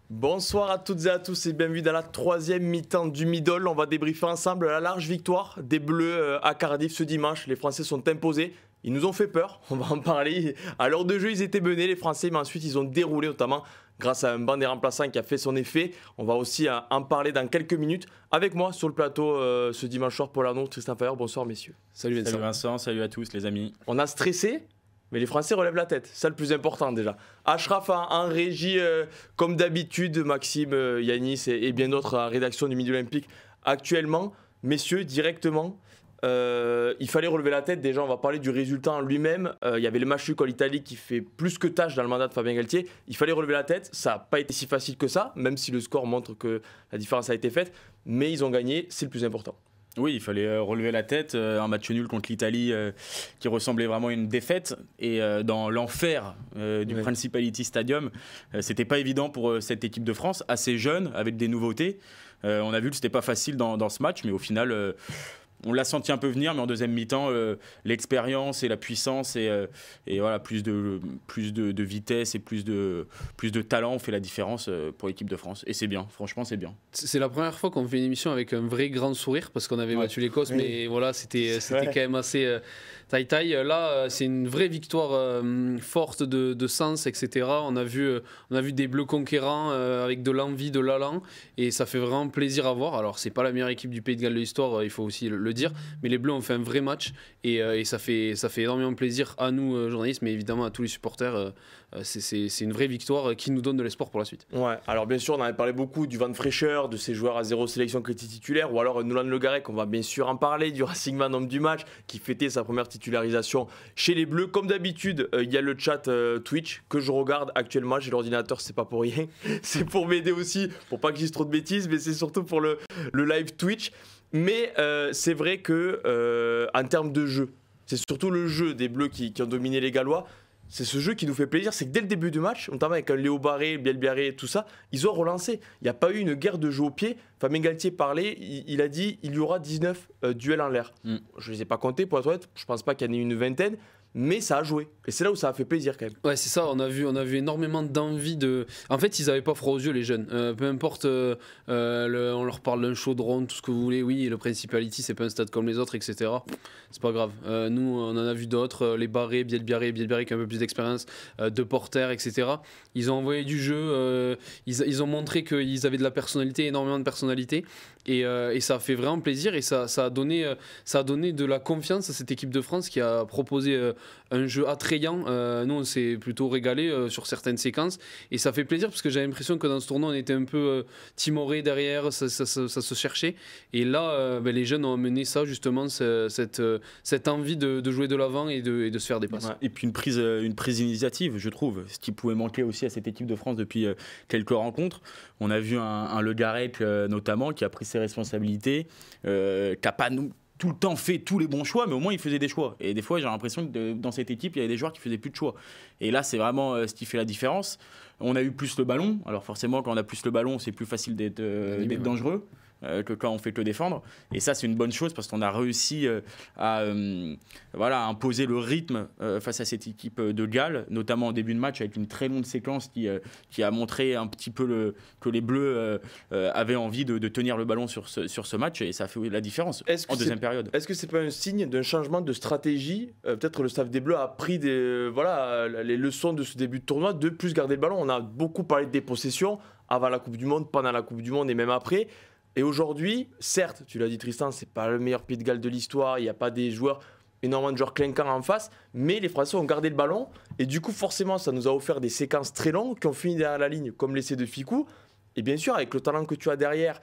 Bonsoir à toutes et à tous et bienvenue dans la troisième mi-temps du Middle. On va débriefer ensemble la large victoire des Bleus à Cardiff ce dimanche. Les Français sont imposés. Ils nous ont fait peur, on va en parler. À l'heure de jeu, ils étaient menés, les Français, mais ensuite ils ont déroulé, notamment grâce à un banc des remplaçants qui a fait son effet. On va aussi en parler dans quelques minutes. Avec moi sur le plateau ce dimanche soir, Paul Arnaud, Tristan Fayer. Bonsoir messieurs. Salut Vincent, salut à tous les amis. On a stressé, mais les Français relèvent la tête. C'est ça le plus important déjà. Ashraf en régie, comme d'habitude, Maxime, Yanis et bien d'autres à la rédaction du Midi Olympique actuellement. Messieurs, directement, il fallait relever la tête. Déjà, on va parler du résultat en lui-même. Il y avait le match contre l'Italie qui fait plus que tâche dans le mandat de Fabien Galtier. Il fallait relever la tête. Ça n'a pas été si facile que ça, même si le score montre que la différence a été faite. Mais ils ont gagné, c'est le plus important. Oui, il fallait relever la tête. Un match nul contre l'Italie qui ressemblait vraiment à une défaite. Et dans l'enfer du Principality Stadium, c'était pas évident pour cette équipe de France, assez jeune, avec des nouveautés. On a vu que c'était pas facile dans ce match, mais au final... on l'a senti un peu venir, mais en deuxième mi-temps, l'expérience et la puissance et voilà, plus de vitesse et plus de talent ont fait la différence pour l'équipe de France. Et c'est bien, franchement, c'est bien. C'est la première fois qu'on fait une émission avec un vrai grand sourire, parce qu'on avait battu l'Écosse, mais voilà, c'était quand même assez taille-taille. Là, c'est une vraie victoire forte de sens, etc. On a vu des Bleus conquérants avec de l'envie, de l'allant, et ça fait vraiment plaisir à voir. Alors, c'est pas la meilleure équipe du Pays de Galles de l'histoire, il faut aussi le dire, mais les Bleus ont fait un vrai match et ça fait énormément plaisir à nous journalistes, mais évidemment à tous les supporters. C'est une vraie victoire qui nous donne de l'espoir pour la suite. Ouais, alors bien sûr on avait parlé beaucoup du vent de fraîcheur, de ces joueurs à zéro sélection qui étaient titulaires, ou alors Nolan Le Garec, on va bien sûr en parler, du Racing Man homme du match qui fêtait sa première titularisation chez les Bleus. Comme d'habitude, il y a le chat Twitch que je regarde actuellement, j'ai l'ordinateur, c'est pas pour rien, c'est pour m'aider aussi, pour pas que je dise trop de bêtises, mais c'est surtout pour le live Twitch. Mais c'est vrai que en termes de jeu, c'est surtout le jeu des Bleus qui ont dominé les Gallois. C'est ce jeu qui nous fait plaisir, c'est que dès le début du match, notamment avec un Léo Barré, Biel Biarré et tout ça, ils ont relancé. Il n'y a pas eu une guerre de jeu au pied. Fabien Galtier parlait, il a dit il y aura 19 duels en l'air. Je ne les ai pas comptés pour être honnête, je ne pense pas qu'il y en ait une vingtaine. Mais ça a joué. Et c'est là où ça a fait plaisir quand même. Ouais, c'est ça, on a vu énormément d'envie de... En fait, ils n'avaient pas froid aux yeux, les jeunes. Peu importe, on leur parle d'un chaudron, tout ce que vous voulez. Oui, le Principality, c'est pas un stade comme les autres, etc. C'est pas grave. Nous, on en a vu d'autres. Les Barré, Biel Biarré qui a un peu plus d'expérience, De Porter, etc. Ils ont envoyé du jeu. Ils ont montré qu'ils avaient de la personnalité, énormément de personnalité. Et ça a fait vraiment plaisir. Et ça a donné de la confiance à cette équipe de France qui a proposé... un jeu attrayant. Nous, on s'est plutôt régalé sur certaines séquences et ça fait plaisir parce que j'avais l'impression que dans ce tournoi, on était un peu timoré derrière, ça se cherchait. Et là, les jeunes ont amené ça, justement, cette envie de jouer de l'avant et de se faire des passes. Ouais, et puis une prise d'initiative, je trouve, ce qui pouvait manquer aussi à cette équipe de France depuis quelques rencontres. On a vu un Le Garec notamment qui a pris ses responsabilités, qui n'a pas tout le temps fait tous les bons choix, mais au moins il faisait des choix. Et des fois, j'ai l'impression que dans cette équipe, il y avait des joueurs qui faisaient plus de choix. Et là, c'est vraiment ce qui fait la différence. On a eu plus le ballon. Alors forcément, quand on a plus le ballon, c'est plus facile d'être dangereux que quand on fait que défendre. Et ça, c'est une bonne chose parce qu'on a réussi à imposer le rythme face à cette équipe de Galles, notamment en début de match avec une très longue séquence qui a montré un petit peu que les Bleus avaient envie de tenir le ballon sur ce match et ça a fait la différence en deuxième période. Est-ce que c'est pas un signe d'un changement de stratégie? Peut-être le staff des Bleus a pris les leçons de ce début de tournoi, de plus garder le ballon. On a beaucoup parlé de dépossession avant la Coupe du Monde, pendant la Coupe du Monde et même après. Et aujourd'hui, certes, tu l'as dit Tristan, c'est pas le meilleur Pays de Galles de l'histoire, il n'y a pas énormément de joueurs clinquants en face, mais les Français ont gardé le ballon et du coup forcément ça nous a offert des séquences très longues qui ont fini derrière la ligne comme l'essai de Fickou. Et bien sûr avec le talent que tu as derrière,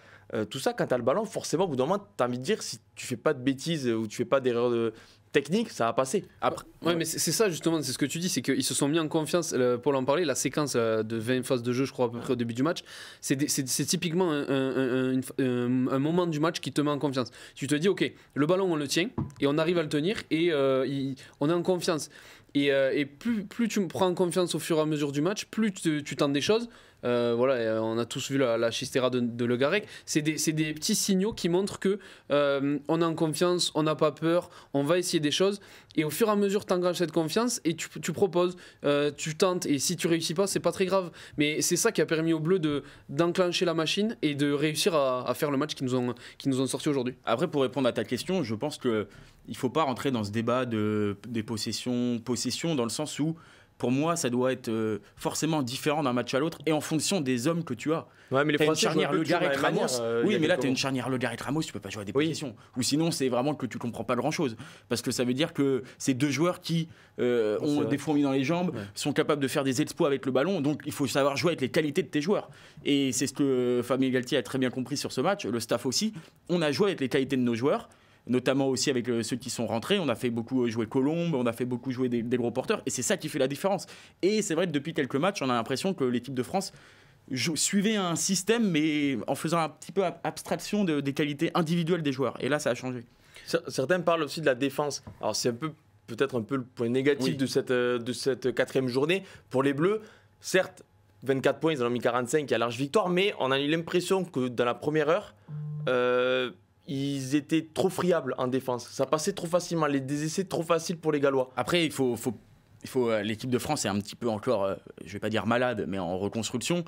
tout ça, quand tu as le ballon, forcément au bout d'un moment tu as envie de dire si tu fais pas de bêtises ou tu fais pas d'erreurs technique, ça va passer. Après, ouais, mais c'est ça justement, c'est ce que tu dis, c'est qu'ils se sont mis en confiance. Paul en parlait, la séquence de 20 phases de jeu, je crois à peu près au début du match, c'est typiquement un moment du match qui te met en confiance. Tu te dis, ok, le ballon on le tient et on arrive à le tenir et on est en confiance. Et plus tu me prends en confiance au fur et à mesure du match, plus tu tentes des choses, voilà, on a tous vu la chistera de Le Garec. C'est des petits signaux qui montrent que on est en confiance, on n'a pas peur, on va essayer des choses. Et au fur et à mesure, tu engages cette confiance et tu proposes, tu tentes. Et si tu réussis pas, c'est pas très grave. Mais c'est ça qui a permis aux Bleus d'enclencher la machine et de réussir à faire le match qui nous ont sorti aujourd'hui. Après, pour répondre à ta question, je pense qu'il ne faut pas rentrer dans ce débat des possessions, dans le sens où, pour moi, ça doit être forcément différent d'un match à l'autre et en fonction des hommes que tu as. Ouais, mais les Français, une charnière Le Garec-Ramos. Oui, mais là, tu as une charnière. charnière Le Garec-Ramos, tu peux pas jouer à des possessions. Ou sinon, c'est vraiment que tu comprends pas grand-chose. Parce que ça veut dire que c'est deux joueurs qui ont des fourmis dans les jambes, sont capables de faire des exploits avec le ballon. Donc, il faut savoir jouer avec les qualités de tes joueurs. Et c'est ce que Fabien Galtier a très bien compris sur ce match, le staff aussi. On a joué avec les qualités de nos joueurs, notamment aussi avec ceux qui sont rentrés. On a fait beaucoup jouer Colombe, on a fait beaucoup jouer des gros porteurs, et c'est ça qui fait la différence. Et c'est vrai que depuis quelques matchs, on a l'impression que l'équipe de France suivait un système, mais en faisant un petit peu abstraction des qualités individuelles des joueurs. Et là, ça a changé. Certains parlent aussi de la défense. Alors c'est peut-être un peu le point négatif de cette quatrième journée. Pour les Bleus, certes, 24 points, ils en ont mis 45, il y a large victoire, mais on a eu l'impression que dans la première heure, ils étaient trop friables en défense. Ça passait trop facilement, des essais trop faciles pour les Gallois. Après, l'équipe de France est un petit peu encore, je vais pas dire malade, mais en reconstruction.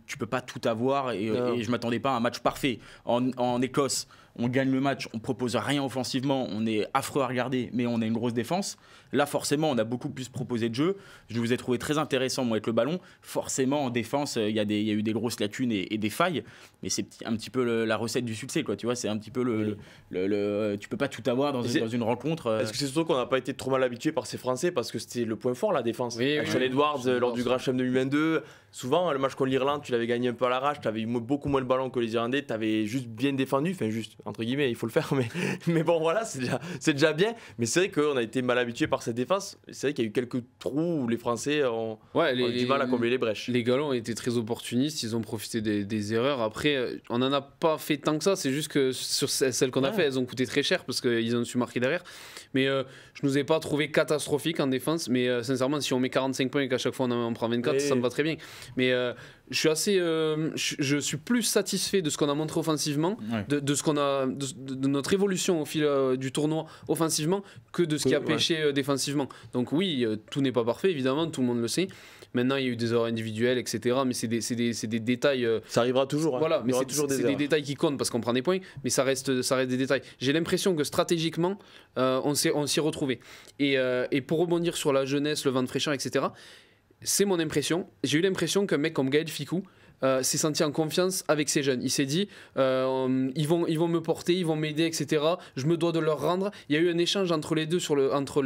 Tu peux pas tout avoir et je m'attendais pas à un match parfait. En Écosse, on gagne le match, on propose rien offensivement, on est affreux à regarder, mais on a une grosse défense. Là, forcément, on a beaucoup plus proposé de jeu. Je vous ai trouvé très intéressant, moi, avec le ballon. Forcément, en défense, il y a eu des grosses lacunes et des failles, mais c'est un petit peu la recette du succès, quoi. Tu vois, c'est un petit peu tu peux pas tout avoir dans une rencontre. Est-ce que c'est surtout qu'on n'a pas été trop mal habitué par ces Français parce que c'était le point fort, la défense. Sean Edwards, lors du Grand Chelem 2022, souvent, le match contre l'Irlande, tu l'avais gagné un peu à l'arrache, tu avais eu beaucoup moins le ballon que les Irlandais, tu avais juste bien défendu, enfin juste, entre guillemets, il faut le faire, mais bon, voilà, c'est déjà bien. Mais c'est vrai qu'on a été mal habitué par cette défense. C'est vrai qu'il y a eu quelques trous où les Français ont du mal à combler les brèches. Les Galons ont été très opportunistes, ils ont profité des erreurs. Après, on n'en a pas fait tant que ça, c'est juste que sur celles qu'on a fait, elles ont coûté très cher parce qu'ils ont su marquer derrière. Mais je ne nous ai pas trouvé catastrophique en défense, mais sincèrement, si on met 45 points et qu'à chaque fois on en prend 24, ça me va très bien. Mais je suis plus satisfait de ce qu'on a montré offensivement, de notre évolution au fil du tournoi offensivement, que de ce qui a pêché défensivement. Donc oui, tout n'est pas parfait, évidemment, tout le monde le sait. Maintenant, il y a eu des erreurs individuelles, etc. Mais c'est des détails. Ça arrivera toujours. Hein. Voilà, mais c'est des détails qui comptent parce qu'on prend des points, mais ça reste des détails. J'ai l'impression que stratégiquement, on s'y retrouvé. Et pour rebondir sur la jeunesse, le vent de fraîcheur, etc., c'est mon impression. J'ai eu l'impression qu'un mec comme Gaël Fickou s'est senti en confiance avec ces jeunes. Il s'est dit ils vont me porter, ils vont m'aider, etc. Je me dois de leur rendre. Il y a eu un échange entre les deux entre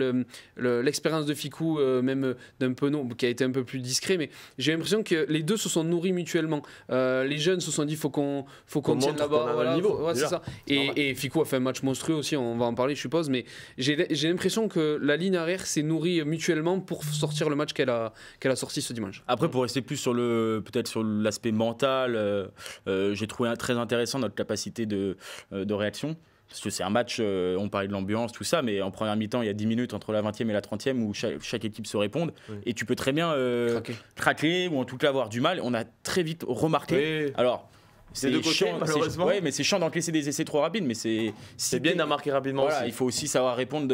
l'expérience de Fickou, même d'un Penaud qui a été un peu plus discret, mais j'ai l'impression que les deux se sont nourris mutuellement. Les jeunes se sont dit faut qu'on tienne là-bas. Voilà, niveau, c'est ça. Et Fickou a fait un match monstrueux aussi, on va en parler, je suppose, mais j'ai l'impression que la ligne arrière s'est nourrie mutuellement pour sortir le match qu'elle a sorti ce dimanche. Après, pour rester plus sur peut-être sur l'aspect mental, j'ai trouvé très intéressant notre capacité de réaction. Parce que c'est un match, on parlait de l'ambiance, tout ça, mais en première mi-temps, il y a 10 minutes entre la 20e et la 30e où chaque équipe se répond. Et tu peux très bien craquer ou en tout cas avoir du mal. On a très vite remarqué. Oui. Alors, c'est chiant, malheureusement. Ouais, mais c'est chiant d'encaisser des essais trop rapides, mais c'est bien d'en marquer rapidement aussi. Il faut aussi savoir répondre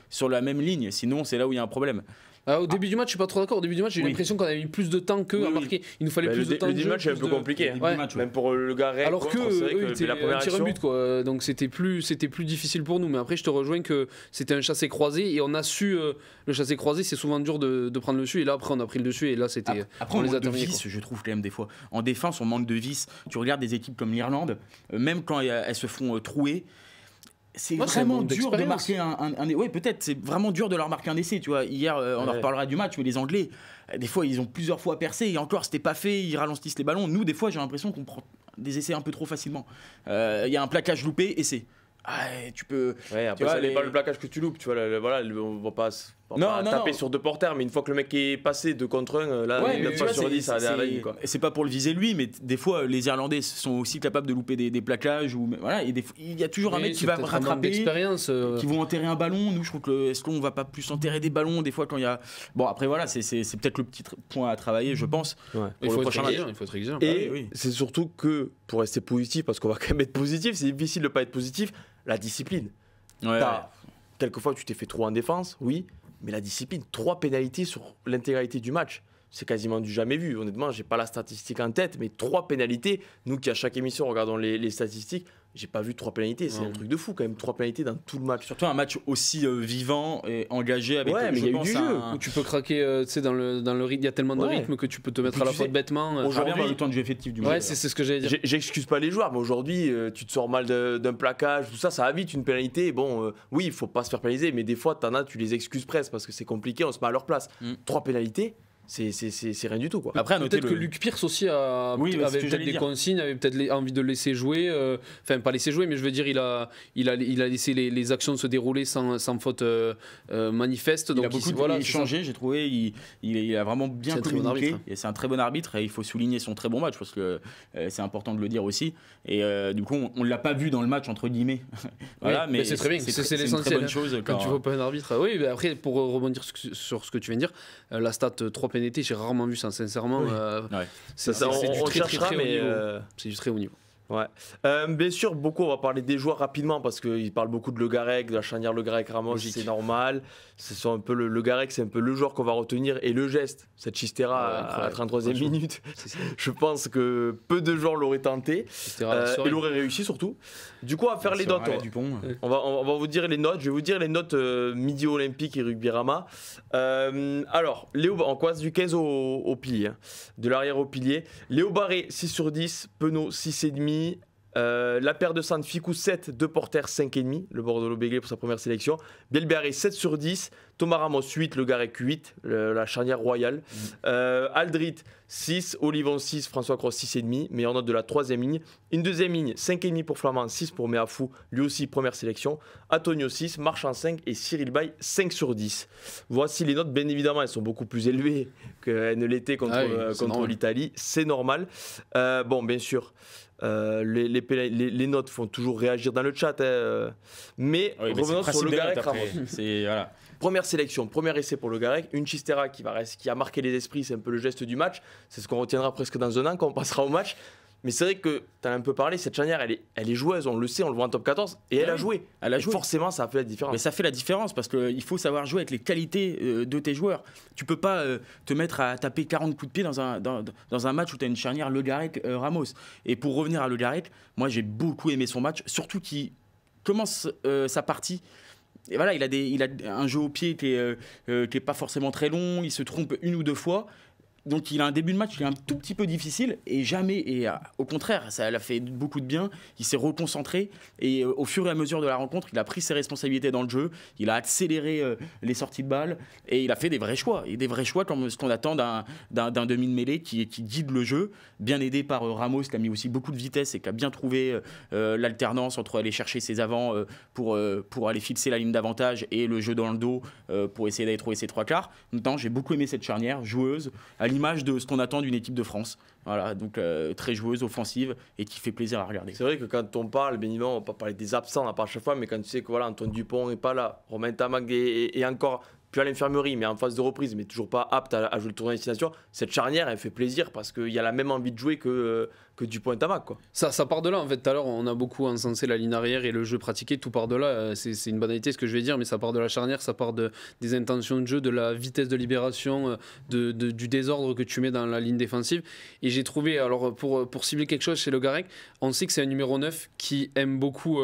sur la même ligne, sinon c'est là où il y a un problème. Au début du match, je suis pas trop d'accord. Au début du match, j'ai l'impression qu'on avait mis plus de temps qu'eux à marquer. Il nous fallait plus de temps. Le début du match est un peu compliqué. Même pour le Garec. Alors que eux étaient la première action, but, quoi. Donc c'était plus difficile pour nous. Mais après, je te rejoins que c'était un chassé-croisé et on a su le chassé-croisé. C'est souvent dur de prendre le dessus. Et là, après, on a pris le dessus. Et là, c'était. Après, on les a terminés. Je trouve quand même des fois. En défense, on manque de vis. Tu regardes des équipes comme l'Irlande, même quand elles se font trouer. C'est vraiment dur de marquer un ouais, peut-être, c'est vraiment dur de leur marquer un essai, tu vois. Hier, on en reparlera du match, mais les Anglais, des fois, ils ont plusieurs fois percé, et encore, c'était pas fait, ils ralentissent les ballons. Nous, des fois, j'ai l'impression qu'on prend des essais un peu trop facilement. Il y a un plaquage loupé, essai. Tu peux. Ouais, après, ça n'est pas le plaquage que tu loupes, tu vois. On va pas On va pas taper sur 2 porteurs, mais une fois que le mec est passé 2 contre 1, là, 9 fois sur 10, ça a l'air quoi. C'est pas pour le viser lui, mais des fois, les Irlandais sont aussi capables de louper des plaquages. Voilà, il y a toujours un mec qui va rattraper, qui vont enterrer un ballon. Nous, je trouve que est-ce qu'on va pas plus enterrer des ballons des fois quand il y a. Bon, après, voilà, c'est peut-être le petit point à travailler, je pense. Ouais. Il faut être exigeant. Et c'est surtout que, pour rester positif, parce qu'on va quand même être positif, c'est difficile de pas être positif, la discipline. Quelquefois, tu t'es fait trop en défense, oui. Mais la discipline, 3 pénalités sur l'intégralité du match, c'est quasiment du jamais vu. Honnêtement, j'ai pas la statistique en tête, mais 3 pénalités. Nous qui à chaque émission regardons les statistiques, j'ai pas vu 3 pénalités. C'est un truc de fou quand même, 3 pénalités dans tout le match. Surtout un match aussi vivant et engagé avec. Ouais, mais il y a eu du jeu. Où tu peux craquer, tu sais, dans le rythme, il y a tellement de rythme que tu peux te mettre à la faute bêtement. Aujourd'hui, le temps de jeu effectif du match. Ouais, c'est ce que j'allais dire. J'excuse pas les joueurs, mais aujourd'hui, tu te sors mal d'un plaquage, tout ça, ça va vite une pénalité. Bon, oui, il faut pas se faire pénaliser, mais des fois, tu les excuses presque parce que c'est compliqué, on se met à leur place. 3 pénalités. C'est rien du tout quoi. Après, peut-être que Luc Pierce aussi avait peut-être des consignes, avait peut-être envie de laisser jouer, enfin pas laisser jouer, mais je veux dire il a laissé les actions se dérouler sans faute manifeste. Il a beaucoup changé, j'ai trouvé, il a vraiment bien communiqué. C'est un très bon arbitre et il faut souligner son très bon match parce que c'est important de le dire aussi. Et du coup, on l'a pas vu dans le match entre guillemets. Voilà, mais c'est très bien, c'est l'essentiel. Quand tu vois pas un arbitre. Oui, mais après pour rebondir sur ce que tu viens de dire, la stat 3 pénalités, j'ai rarement vu ça, sincèrement. C'est du très haut niveau. C'est du très haut niveau. Ouais. Bien sûr, beaucoup, on va parler des joueurs rapidement parce qu'ils parlent beaucoup de Le Garec, de la charnière Le Garec-Ramos, c'est normal. C'est un peu le Garec, c'est un peu le joueur qu'on va retenir et le geste, cette chistera à la 33e minute. Je pense que peu de joueurs l'auraient tenté et l'auraient réussi surtout. Du coup, on va faire les notes. On va vous dire les notes. Je vais vous dire les notes midi olympique et Rugby-Rama. Alors, Léo, on passe du 15 au pilier, hein, de l'arrière au pilier. Léo Barré, 6 sur 10. Penaud, 6,5. La paire de centre, Ficou 7, 2 porteurs 5,5, le Bordeaux-Bégué pour sa première sélection. Bielbarré 7 sur 10, Thomas Ramos 8, Le Garec 8, la charnière royale. Aldrit 6, Olivon 6, François Cross 6,5, meilleure note de la 3e ligne. Une 2e ligne, 5,5 pour Flamand, 6 pour Meafou, lui aussi première sélection. Antonio 6, Marchand 5 et Cyril Bay 5 sur 10. Voici les notes, bien évidemment, elles sont beaucoup plus élevées qu'elles ne l'étaient contre l'Italie, c'est normal. Bon, bien sûr. Les notes font toujours réagir dans le chat, mais revenons sur Le Garec Ramos. Première sélection, premier essai pour Le Garec, une chistera qui a marqué les esprits, c'est un peu le geste du match, c'est ce qu'on retiendra presque dans un an quand on passera au match. Mais c'est vrai que tu as un peu parlé, cette charnière, elle est joueuse, on le sait, on le voit en top 14, et elle a joué. Forcément, ça a fait la différence. Mais ça fait la différence parce qu'il faut savoir jouer avec les qualités de tes joueurs. Tu peux pas te mettre à taper 40 coups de pied dans un match où tu as une charnière Le Garec-Ramos. Et pour revenir à Le Garec, moi j'ai beaucoup aimé son match, surtout qu'il commence sa partie. Et voilà, il a un jeu au pied qui est pas forcément très long, il se trompe 1 ou 2 fois. Donc il a un début de match qui est un tout petit peu difficile et au contraire, ça l'a fait beaucoup de bien. Il s'est reconcentré et au fur et à mesure de la rencontre, il a pris ses responsabilités dans le jeu. Il a accéléré les sorties de balles et il a fait des vrais choix. Et des vrais choix comme ce qu'on attend d'un demi de mêlée qui guide le jeu, bien aidé par Ramos qui a mis aussi beaucoup de vitesse et qui a bien trouvé l'alternance entre aller chercher ses avants pour aller fixer la ligne d'avantage et le jeu dans le dos pour essayer d'aller trouver ses 3 quarts. Notamment, j'ai beaucoup aimé cette charnière joueuse, à l'image de ce qu'on attend d'une équipe de France. Voilà, donc très joueuse, offensive et qui fait plaisir à regarder. C'est vrai que quand on parle, bien évidemment, on va pas parler des absents, on en parle à chaque fois, mais quand tu sais que voilà, Antoine Dupont n'est pas là, Romain Tamac est encore plus à l'infirmerie, mais en phase de reprise, mais toujours pas apte à jouer le tournoi de destination, cette charnière, elle fait plaisir parce qu'il y a la même envie de jouer que Dupont et Tamac, quoi. Ça part de là, en fait. Tout à l'heure, on a beaucoup encensé la ligne arrière et le jeu pratiqué, tout part de là. C'est une banalité ce que je vais dire, mais ça part de la charnière, ça part des intentions de jeu, de la vitesse de libération, du désordre que tu mets dans la ligne défensive. Et j'ai trouvé, alors pour cibler quelque chose chez Le Garec, on sait que c'est un numéro 9 qui aime beaucoup,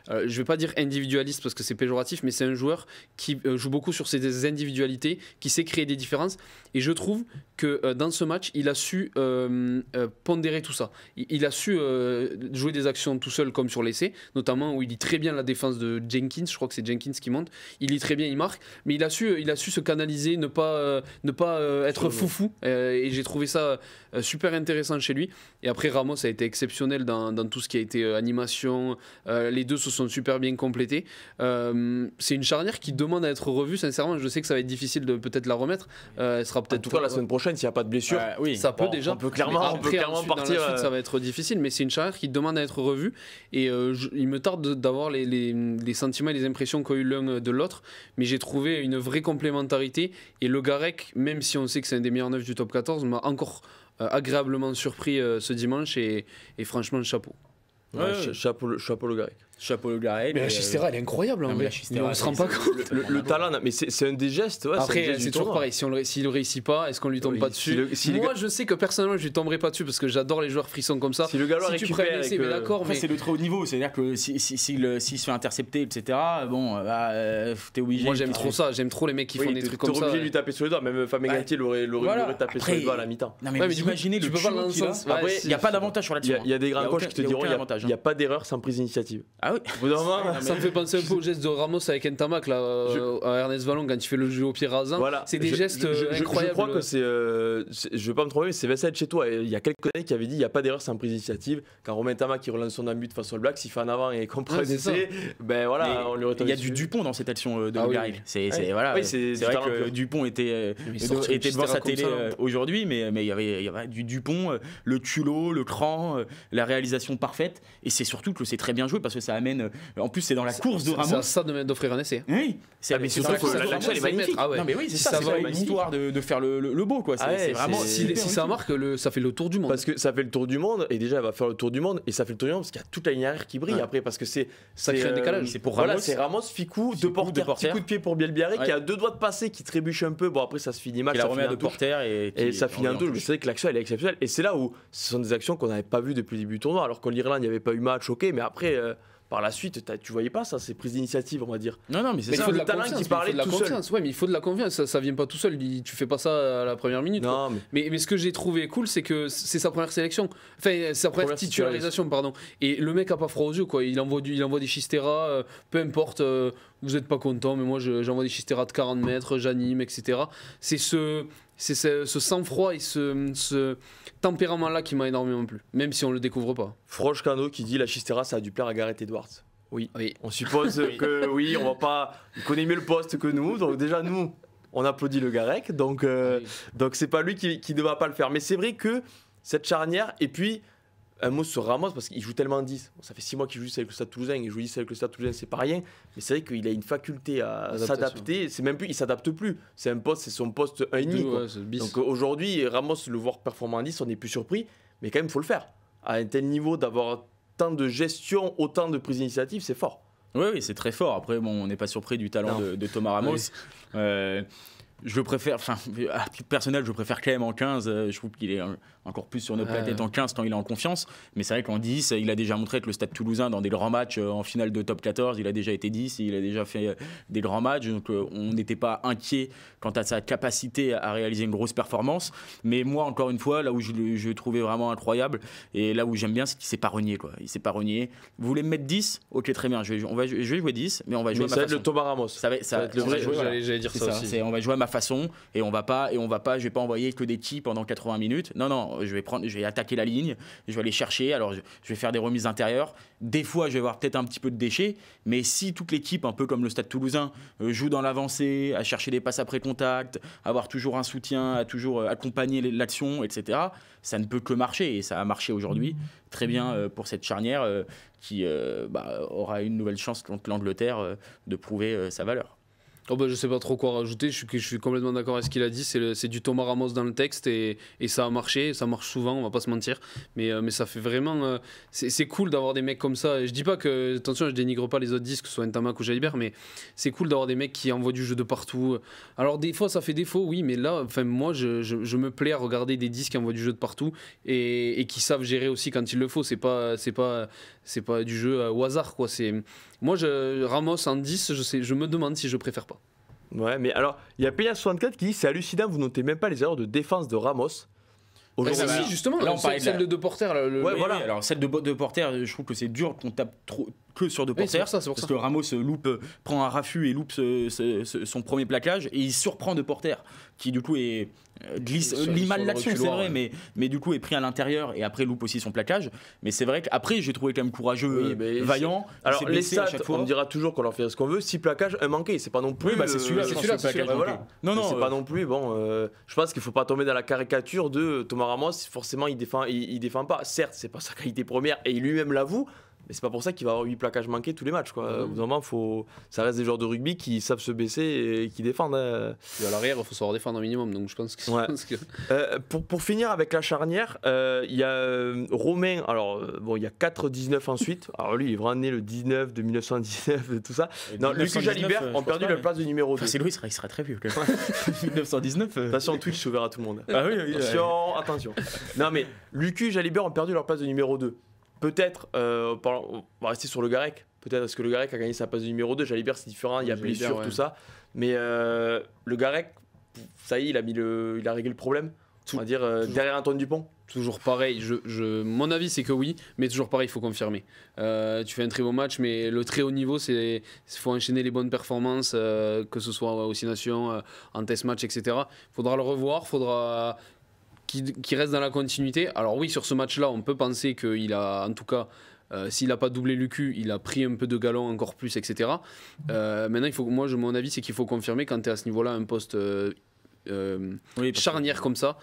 je vais pas dire individualiste parce que c'est péjoratif, mais c'est un joueur qui joue beaucoup sur ses individualités, qui sait créer des différences. Et je trouve que dans ce match, il a su pondérer tout ça. Il a su jouer des actions tout seul comme sur l'essai, notamment où il lit très bien la défense de Jenkins, je crois que c'est Jenkins qui monte, il lit très bien, il marque, mais il a su se canaliser, ne pas être foufou, et j'ai trouvé ça super intéressant chez lui. Et après Ramos a été exceptionnel dans tout ce qui a été animation, les deux se sont super bien complétés. C'est une charnière qui demande à être revue, sincèrement, je sais que ça va être difficile de peut-être la remettre. Elle sera peut-être. En tout cas, la semaine prochaine, s'il n'y a pas de blessure, oui. Ça peut déjà. On peut clairement partir. Dans la suite, ça va être difficile, mais c'est une charnière qui demande à être revue. Et il me tarde d'avoir les sentiments et les impressions qu'a eu l'un de l'autre. Mais j'ai trouvé une vraie complémentarité. Et Le Garec, même si on sait que c'est un des meilleurs neufs du top 14, m'a encore agréablement surpris ce dimanche. Et franchement, chapeau. Chapeau Le Garec. Chapeau Le Garec. Mais la Chistera, elle est incroyable. Non, mais la Mais Chistera, on se rend pas compte. Le talent, mais c'est un des gestes. Ouais, Après, c'est toujours pareil. S'il ne réussit pas, est-ce qu'on lui tombe pas dessus? Moi, je sais que personnellement, je lui tomberai pas dessus parce que j'adore les joueurs frissons comme ça. Si le Gallois tu prends un essai, mais d'accord. Après, c'est le très haut niveau. C'est-à-dire que s'il se fait intercepter, etc., bon, t'es obligé. Moi, j'aime trop ça. J'aime trop les mecs qui font des trucs comme ça. T'es obligé de lui taper sur les doigts. Même Fabien Galtier l'aurait tapé sur les doigts à la mi-temps. Non, mais vous imaginez le culot qu'il a. Après, il n'y a pas d'avantage sur là-dessus. Il y a des grands coachs qui te diront il n'y a pas d'erreur sans prise d'initiative. Ah oui. Ça me fait penser un peu au geste de Ramos avec Ntamak là, à Ernest Vallon quand il fait le jeu au pied rasant. Voilà. C'est des gestes incroyables. Je crois que c'est. Je vais pas me tromper, mais c'est Vincent chez toi. Il y a quelques années qui avait dit il n'y a pas d'erreur sans prise d'initiative. Quand Romain Ntamak qui relance son but face au Black, s'il fait en avant et qu'on prend un essai, ben voilà, on lui retombe. Il y a du Dupont dans cette action de Le Garec. C'est vrai que Dupont était devant sa télé aujourd'hui, mais il y avait du Dupont, le culot, le cran, la réalisation parfaite. Et c'est surtout que c'est très bien joué parce que ça amène. En plus, c'est dans la course de Ramos. C'est ça d'offrir un essai. Oui, mais surtout que l'action est magnifique. Non, mais oui, c'est ça, c'est l'histoire de faire le beau, quoi. C'est vraiment. Si ça marque, ça fait le tour du monde. Parce que ça fait le tour du monde, et déjà, elle va faire le tour du monde, et ça fait le tour du monde parce qu'il y a toute la ligne arrière qui brille après, parce que ça crée un décalage. C'est pour Ramos. Voilà, c'est Ramos, Ficou, de Porter, petit coup de pied pour Bielbiaré, qui a 2 doigts de passer, qui trébuche un peu. Bon, après, ça se finit mal. Il la remet à de Porter et ça finit en double. Je sais que l'action, elle est exceptionnelle. Et c'est là où ce sont des actions qu'on n'avait pas vues depuis le début du tournoi, alors qu'en Irlande, il n'y avait pas eu match, ok, mais après. Par la suite, tu voyais pas ça, c'est prise d'initiative, on va dire. Non, mais c'est ça. Il faut de le la confiance, qui parlait tout seul. Ouais, mais il faut de la confiance. Ça vient pas tout seul. Tu fais pas ça à la première minute. Non, mais ce que j'ai trouvé cool, c'est que c'est sa première sélection. Enfin, sa première titularisation, pardon. Et le mec a pas froid aux yeux, quoi. Il envoie des Chistera, peu importe. Vous êtes pas content, mais moi j'envoie des Chistera de 40 mètres, j'anime, etc. C'est ce sang-froid et ce tempérament-là qui m'a énormément plu, même si on le découvre pas. Froche Cano qui dit la Chistera, ça a dû plaire à Gareth Edwards. Oui. On suppose que oui, on va pas. Il connaît mieux le poste que nous, donc déjà nous, on applaudit Le Garec, donc c'est pas lui qui ne va pas le faire. Mais c'est vrai que cette charnière, et puis un mot sur Ramos parce qu'il joue tellement 10. Ça fait 6 mois qu'il joue avec le Stade Toulousain et joue 10 avec le Stade Toulousain, c'est pas rien. Mais c'est vrai qu'il a une faculté à s'adapter. C'est même plus, il s'adapte plus. C'est son poste 1,5. Donc aujourd'hui, Ramos, le voir performant en 10, on n'est plus surpris. Mais quand même, il faut le faire. À un tel niveau, d'avoir tant de gestion, autant de prise d'initiative, c'est fort. Oui, c'est très fort. Après, on n'est pas surpris du talent de Thomas Ramos. Oui. Je préfère, à titre personnel, je préfère quand même en 15. Je trouve qu'il est encore plus sur notre planète en 15 quand il est en confiance. Mais c'est vrai qu'en 10, il a déjà montré avec le Stade Toulousain dans des grands matchs en finale de top 14. Il a déjà été 10, il a déjà fait des grands matchs. Donc on n'était pas inquiet quant à sa capacité à réaliser une grosse performance. Mais moi, encore une fois, là où je le trouvais vraiment incroyable et là où j'aime bien, c'est qu'il ne s'est pas renié, quoi. Il ne s'est pas renié. Vous voulez me mettre 10 ? Ok, très bien. Je vais jouer 10, mais on va jouer à ma façon. Ça va être le Thomas Ramos. Ça va être le vrai joueur. J'allais dire ça aussi. On va jouer à ma façon et on va pas je vais pas envoyer que des tirs pendant 80 minutes. Non, je vais attaquer la ligne, je vais aller chercher. Alors je vais faire des remises intérieures. Des fois, je vais avoir peut-être un petit peu de déchets, mais si toute l'équipe, un peu comme le Stade Toulousain, joue dans l'avancée, à chercher des passes après contact, avoir toujours un soutien, à toujours accompagner l'action, etc., ça ne peut que marcher et ça a marché aujourd'hui très bien pour cette charnière qui aura une nouvelle chance contre l'Angleterre de prouver sa valeur. Je sais pas trop quoi rajouter, je suis complètement d'accord avec ce qu'il a dit, c'est du Thomas Ramos dans le texte et ça a marché, ça marche souvent, on va pas se mentir, mais ça fait vraiment, c'est cool d'avoir des mecs comme ça, et je dis pas que, attention, je dénigre pas les autres disques, que ce soit Ntamak ou Jalibert, mais c'est cool d'avoir des mecs qui envoient du jeu de partout. Alors des fois ça fait défaut, oui, mais là, moi je me plais à regarder des disques qui envoient du jeu de partout et qui savent gérer aussi quand il le faut, c'est pas du jeu au hasard, quoi. Moi, Ramos en 10, je me demande si je préfère pas. Ouais, mais alors, il y a Payas64 qui dit c'est hallucinant, vous notez même pas les erreurs de défense de Ramos. Aujourd'hui, justement, là, on parlait celle de Porter. Voilà. Alors, celle de Porter, je trouve que c'est dur qu'on tape trop que sur deux Oui, c'est porteurs. pour ça, c'est pour Parce ça. que Ramos prend un raffut et loupe son premier plaquage et il surprend deux porteurs qui du coup glisse, lit mal sur le l'action, c'est reculoir, vrai, mais du coup est pris à l'intérieur et après loupe aussi son plaquage. Mais c'est vrai qu'après j'ai trouvé quand même courageux, vaillant. Alors il s'est les blessé à stats, chaque fois. on me dira toujours qu'on leur fait ce qu'on veut. 6 plaquages, un manqué, c'est pas non plus. Oui, c'est celui-là, je pense, le plaquage manqué. Voilà. Non, Mais c'est pas non plus. Bon, je pense qu'il faut pas tomber dans la caricature de Thomas Ramos. Forcément, il défend pas. Certes, c'est pas sa qualité première et il lui-même l'avoue. Mais c'est pas pour ça qu'il va avoir 8 plaquages manqués tous les matchs. Quoi. Au bout d'un moment, ça reste des joueurs de rugby qui savent se baisser et qui défendent. Et à l'arrière, il faut savoir défendre un minimum. Donc je pense que. Pour finir avec la charnière, il y a Romain. Alors, il y a 4-19 ensuite. Alors lui, il est vraiment né le 19 de 1919, de tout ça. Non, Lucu Jalibert ont perdu la place de numéro 2. C'est lui, il sera très vieux. 1919. Attention, Twitch s'ouvre à tout le monde. Ah oui. Attention. Non, mais Lucu Jalibert ont perdu leur place de numéro 2. Peut-être, on va rester sur le Garec. Peut-être parce que le Garec a gagné sa place de numéro 2. Jalibert, c'est différent, il y a blessure, tout ça. Mais le Garec, ça y est, il a réglé le problème. On va dire derrière Antoine Dupont. Toujours pareil, mon avis c'est que oui, mais toujours pareil, il faut confirmer. Tu fais un très beau match, mais le très haut niveau, il faut enchaîner les bonnes performances, que ce soit aux Six Nations, en test match, etc. Il faudra le revoir, faudra qu'il reste dans la continuité. Alors oui, sur ce match-là, on peut penser qu'il a, en tout cas, s'il n'a pas doublé Lucu, il a pris un peu de galon encore plus, etc. Maintenant, mon avis, c'est qu'il faut confirmer quand tu es à ce niveau-là, un poste charnière comme ça.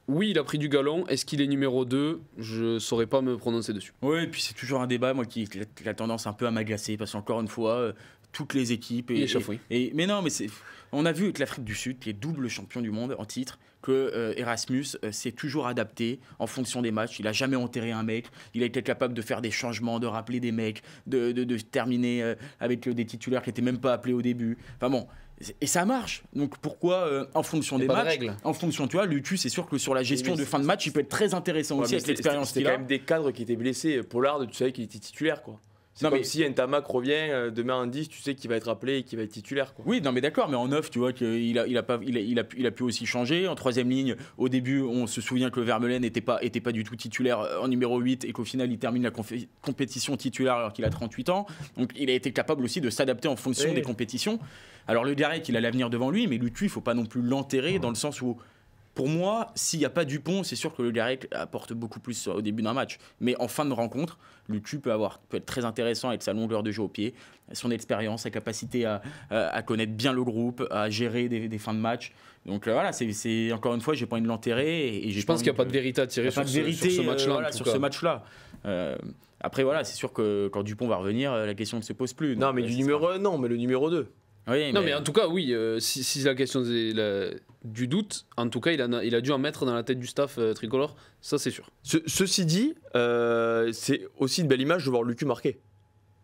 Oui, il a pris du galon. Est-ce qu'il est numéro 2 ? Je ne saurais pas me prononcer dessus. Oui, et puis c'est toujours un débat, moi, qui a tendance un peu à m'agacer, parce qu'encore une fois, toutes les équipes... Mais non, mais on a vu avec l'Afrique du Sud, qui est double champion du monde en titre, que Erasmus s'est toujours adapté en fonction des matchs. Il n'a jamais enterré un mec. Il a été capable de faire des changements, de rappeler des mecs, de terminer avec des titulaires qui n'étaient même pas appelés au début. Enfin bon... Et ça marche. Donc pourquoi, en fonction des matchs, en fonction, tu vois, Lucu, c'est sûr que sur la gestion de fin de match, il peut être très intéressant aussi avec l'expérience qu'il a. C'était quand même des cadres qui étaient blessés. Pollard, tu savais qu'il était titulaire, quoi. C'est comme si Ntamak revient demain en 10, tu sais qu'il va être appelé et qu'il va être titulaire, quoi. Oui, non mais d'accord, mais en 9, tu vois qu'il a pu aussi changer. En troisième ligne, au début, on se souvient que Vermeulen n'était pas du tout titulaire en numéro 8 et qu'au final, il termine la compétition titulaire alors qu'il a 38 ans. Donc il a été capable aussi de s'adapter en fonction des compétitions. Alors le Garec, il a l'avenir devant lui, mais Lucu, il ne faut pas non plus l'enterrer dans le sens où... Pour moi, s'il n'y a pas Dupont, c'est sûr que le Garec apporte beaucoup plus au début d'un match. Mais en fin de rencontre, Lucu peut être très intéressant avec sa longueur de jeu au pied, son expérience, sa capacité à connaître bien le groupe, à gérer des fins de match. Donc voilà, c'est encore une fois, j'ai pas envie de l'enterrer. Et je pense qu'il n'y a pas de vérité à tirer sur ce match-là. Ce match-là. Après, voilà, c'est sûr que quand Dupont va revenir, la question ne se pose plus. Non, mais du numéro 1, non, mais le numéro 2. Oui, non, mais en tout cas, oui, si la question du doute, en tout cas, il a dû en mettre dans la tête du staff tricolore, ça c'est sûr. Ceci dit, c'est aussi une belle image de voir Lucu marquer.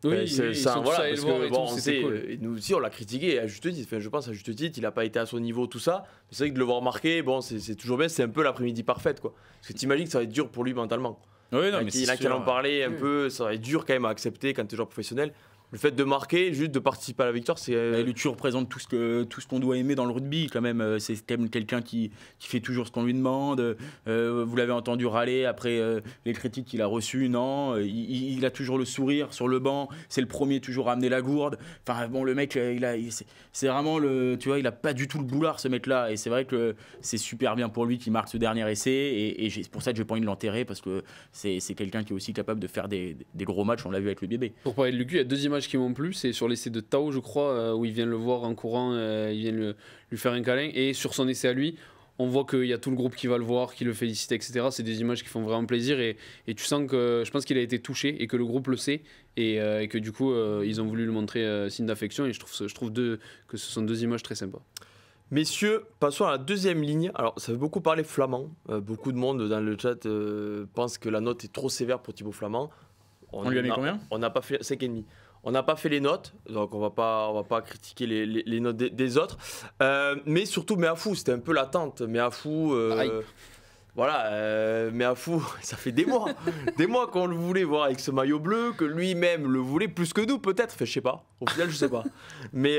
Oui, ça, voilà, parce que bon, cool. nous aussi on l'a critiqué à juste titre. Enfin, je pense à juste titre, il n'a pas été à son niveau, tout ça. Mais c'est vrai que de le voir marquer, bon, c'est toujours bien, c'est un peu l'après-midi parfaite, quoi. Parce que t'imagines que ça va être dur pour lui mentalement. Oui, non, mais il a qu'à en parler un peu, ça va être dur quand même à accepter quand tu es joueur professionnel. Le fait de marquer, juste de participer à la victoire, c'est... Lucu représente tout ce qu'on doit aimer dans le rugby, quand même. C'est quand même quelqu'un qui fait toujours ce qu'on lui demande. Vous l'avez entendu râler après les critiques qu'il a reçues. Non, il a toujours le sourire sur le banc. C'est le premier toujours à amener la gourde. Enfin, bon, le mec, c'est vraiment tu vois, il a pas du tout le boulard, ce mec-là. Et c'est vrai que c'est super bien pour lui qu'il marque ce dernier essai. Et c'est pour ça que j'ai pas envie de l'enterrer, parce que c'est quelqu'un qui est aussi capable de faire des gros matchs. On l'a vu avec le bébé. Pour parler de Lucu, il y a 2 images qui m'ont plu, c'est sur l'essai de Tao, je crois, où il vient le voir en courant, il vient lui faire un câlin, et sur son essai à lui, on voit qu'il y a tout le groupe qui va le voir, qui le félicite, etc. C'est des images qui font vraiment plaisir, et tu sens que je pense qu'il a été touché et que le groupe le sait, et que du coup ils ont voulu lui montrer signe d'affection, et je trouve que ce sont 2 images très sympas. Messieurs, passons à la deuxième ligne. Alors, ça veut beaucoup parler Flamand. Beaucoup de monde dans le chat pense que la note est trop sévère pour Thibaut Flamand. On lui a mis combien ? On n'a pas fait 5,5. On n'a pas fait les notes, donc on va pas critiquer les notes des autres. Mais surtout, Meafou, c'était un peu l'attente. Meafou, Meafou, ça fait des mois qu'on le voulait voir avec ce maillot bleu, que lui-même le voulait plus que nous, peut-être. Enfin, je sais pas. Au final, je sais pas. Mais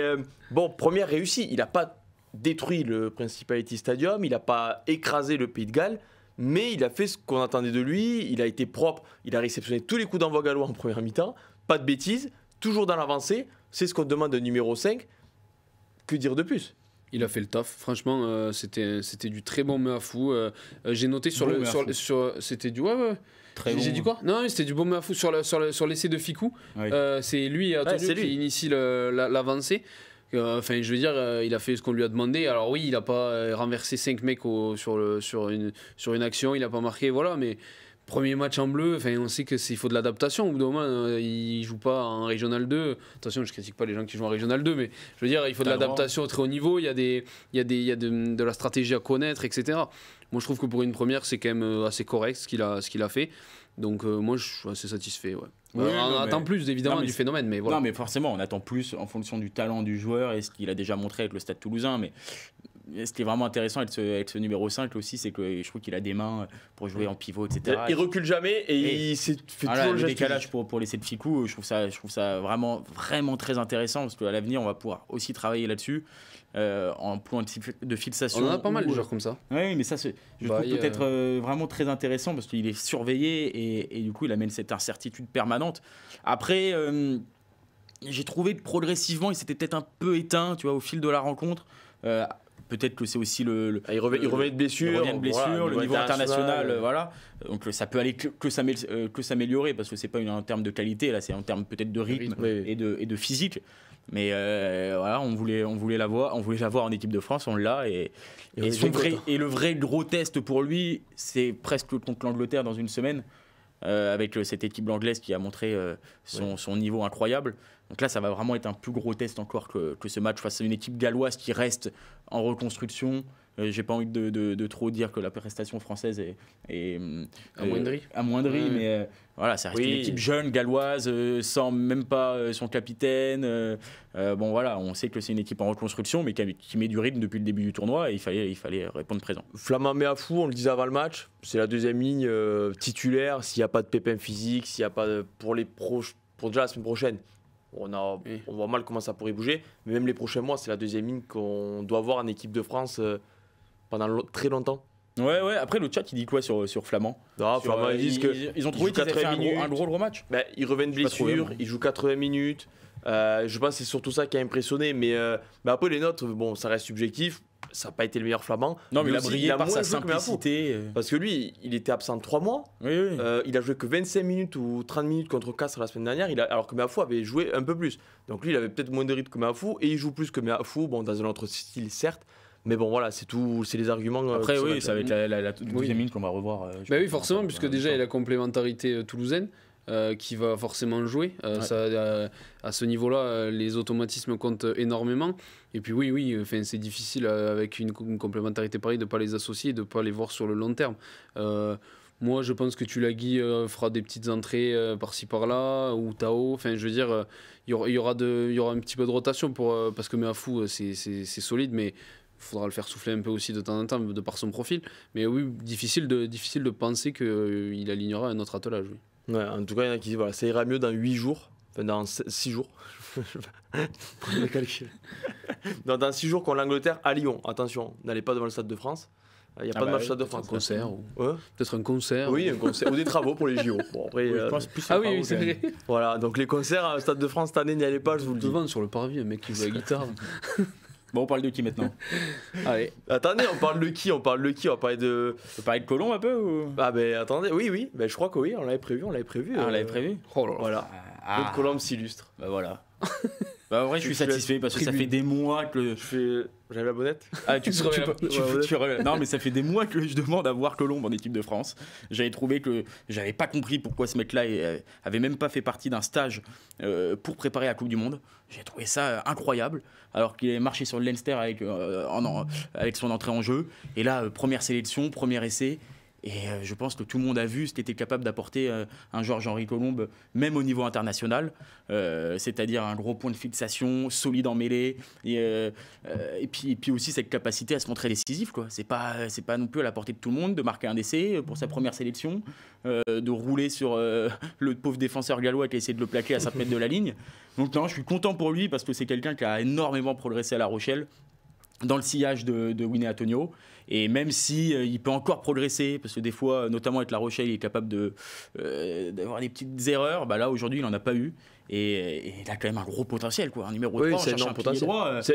bon, première réussie. Il n'a pas détruit le Principality Stadium, il n'a pas écrasé le Pays de Galles. Mais il a fait ce qu'on attendait de lui, il a été propre, il a réceptionné tous les coups d'envoi gallois en première mi-temps, pas de bêtises, toujours dans l'avancée. C'est ce qu'on demande d'un numéro 5. Que dire de plus? Il a fait le taf. Franchement, c'était du très bon Meafou. J'ai noté sur Bon c'était du ouais. J'ai dit quoi? Non, c'était du bon Meafou sur l'essai de Ficou. Oui. C'est lui, Antonio, qui initie l'avancée. Enfin, je veux dire, il a fait ce qu'on lui a demandé. Alors oui, il n'a pas renversé 5 mecs sur une action, il n'a pas marqué, voilà, mais premier match en bleu, enfin, on sait qu'il faut de l'adaptation. Au bout d'un moment, il ne joue pas en Régional 2. Attention, je ne critique pas les gens qui jouent en Régional 2, mais je veux dire, il faut de l'adaptation au très haut niveau, il y a de la stratégie à connaître, etc. Moi, je trouve que pour une première, c'est quand même assez correct ce qu'il a fait. Donc moi, je suis assez satisfait, ouais. Oui, on attend plus évidemment du phénomène, mais voilà. Non, mais forcément, on attend plus en fonction du talent du joueur et ce qu'il a déjà montré avec le Stade Toulousain. Mais ce qui est vraiment intéressant avec ce numéro 5 aussi, c'est que je trouve qu'il a des mains pour jouer en pivot, etc. Il recule jamais et il fait toujours le décalage pour laisser le Ficou. Je trouve ça vraiment, vraiment très intéressant parce qu'à l'avenir, on va pouvoir aussi travailler là-dessus. En point de fixation. On en a pas mal de joueurs comme ça. Oui, mais ça, je trouve peut-être vraiment très intéressant parce qu'il est surveillé et du coup, il amène cette incertitude permanente. Après, j'ai trouvé que progressivement, il s'était peut-être un peu éteint, tu vois, au fil de la rencontre. Peut-être que c'est aussi il revient de blessure, voilà, le niveau international, voilà. Donc ça peut aller que s'améliorer parce que c'est pas en termes de qualité, là, c'est en termes peut-être de rythme et de physique. Mais voilà, on voulait l'avoir en équipe de France, on l'a et le vrai gros test pour lui, c'est presque contre l'Angleterre dans une semaine. Avec cette équipe anglaise qui a montré son niveau incroyable. Donc là, ça va vraiment être un plus gros test encore que ce match face à une équipe galloise qui reste en reconstruction. J'ai pas envie de trop dire que la prestation française est amoindrie, mais voilà, ça reste une équipe jeune, galloise, sans même pas son capitaine. Bon voilà, on sait que c'est une équipe en reconstruction, mais qui met du rythme depuis le début du tournoi et il fallait répondre présent. Flamand Meafou, on le disait avant le match, c'est la deuxième ligne titulaire. S'il n'y a pas de pépin physique, s'il n'y a pas pour déjà la semaine prochaine, on voit mal comment ça pourrait bouger. Mais même les prochains mois, c'est la deuxième ligne qu'on doit voir en équipe de France pendant très longtemps. Ouais, après le chat il dit quoi sur Flamand? Flamand, ils ont trouvé qu'ils avaient fait un gros match. Il revient de blessure, il joue 80 minutes. Je pense que c'est surtout ça qui a impressionné. Mais après, les notes, bon, ça reste subjectif. Ça n'a pas été le meilleur Flamand. Non, mais il a brillé par sa simplicité. Parce que lui, il était absent 3 mois. Oui. Il a joué que 25 minutes ou 30 minutes contre Castres la semaine dernière, alors que Meafou avait joué un peu plus. Donc lui, il avait peut-être moins de rythme que Meafou et il joue plus que Meafou, bon, dans un autre style, certes. Mais bon, voilà, c'est les arguments. Après, oui, ça va être la deuxième ligne qu'on va revoir. Oui, forcément, puisque déjà, il y a la complémentarité toulousaine. Qui va forcément jouer. À ce niveau-là, les automatismes comptent énormément. Et puis oui, c'est difficile avec une complémentarité pareille de ne pas les associer, de ne pas les voir sur le long terme. Moi, je pense que Tulagi fera des petites entrées par-ci par-là, ou Tao. Enfin, je veux dire, il y aura un petit peu de rotation parce que Meafou, c'est solide, mais il faudra le faire souffler un peu aussi de temps en temps de par son profil. Mais oui, difficile de penser qu'il alignera un autre attelage. Oui. Ouais, en tout cas, il y en a qui disent ça ira mieux dans 8 jours, enfin dans 6 jours. Non, dans 6 jours contre l'Angleterre à Lyon. Attention, n'allez pas devant le Stade de France. Il n'y a pas de match Stade de France. Un concert. Peut-être un concert. Oui, un concert. Ou des travaux pour les JO. Bon, après, je pense plus oui, c'est vrai. Voilà, donc les concerts à Stade de France cette année, n'y allez pas, je vous le dis. Devant sur le parvis, un mec qui joue la guitare. Bon, on parle de qui maintenant? Allez. Attendez, on parle de qui? On va parler de... On peut parler de Colomb un peu ou... Ah ben attendez, oui, ben, je crois que oui, on l'avait prévu. Ah, on l'avait prévu. Oh là là. Voilà. Claude Colomb s'illustre. Bah voilà. En vrai, je suis satisfait parce que ça fait des mois que j'avais la bonnette. Ah, non, mais ça fait des mois que je demande à voir Colomb en équipe de France. J'avais trouvé que j'avais pas compris pourquoi ce mec-là avait même pas fait partie d'un stage pour préparer la Coupe du Monde. J'ai trouvé ça incroyable, alors qu'il avait marché sur le Leinster avec son entrée en jeu. Et là, première sélection, premier essai. Et je pense que tout le monde a vu ce qu'était capable d'apporter un Georges-Henri Colomb, même au niveau international. C'est-à-dire un gros point de fixation, solide en mêlée. Et puis aussi cette capacité à se montrer décisif, quoi. C'est pas non plus à la portée de tout le monde de marquer un essai pour sa première sélection, de rouler sur le pauvre défenseur gallois qui a essayé de le plaquer à 5 mètres de la ligne. Donc non, je suis content pour lui parce que c'est quelqu'un qui a énormément progressé à La Rochelle. dans le sillage de Winnie Antonio. Et même si il peut encore progresser, parce que des fois, notamment avec La Rochelle, il est capable d'avoir des petites erreurs, bah là aujourd'hui il n'en a pas eu. Et il a quand même un gros potentiel, quoi. Un numéro 3, c'est un potentiel.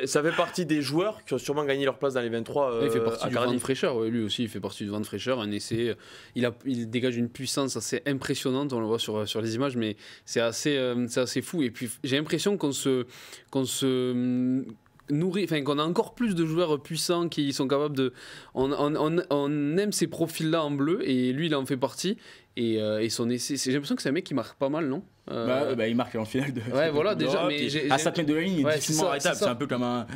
Ça fait partie des joueurs qui ont sûrement gagné leur place dans les 23. Il fait partie à du vent de fraîcheur, ouais, lui aussi il fait partie du vent de fraîcheur. Un essai, il dégage une puissance assez impressionnante, on le voit sur les images, mais c'est assez fou. Et puis j'ai l'impression qu'on se nourrit, enfin qu'on a encore plus de joueurs puissants qui sont capables de. On aime ces profils-là en bleu, et lui il en fait partie. Et son essai, j'ai l'impression que c'est un mec qui marque pas mal, non? Il marque en finale de. Ouais, voilà, déjà. Mais à 5 mètres de la ligne, il est difficilement arrêtable. C'est un peu comme un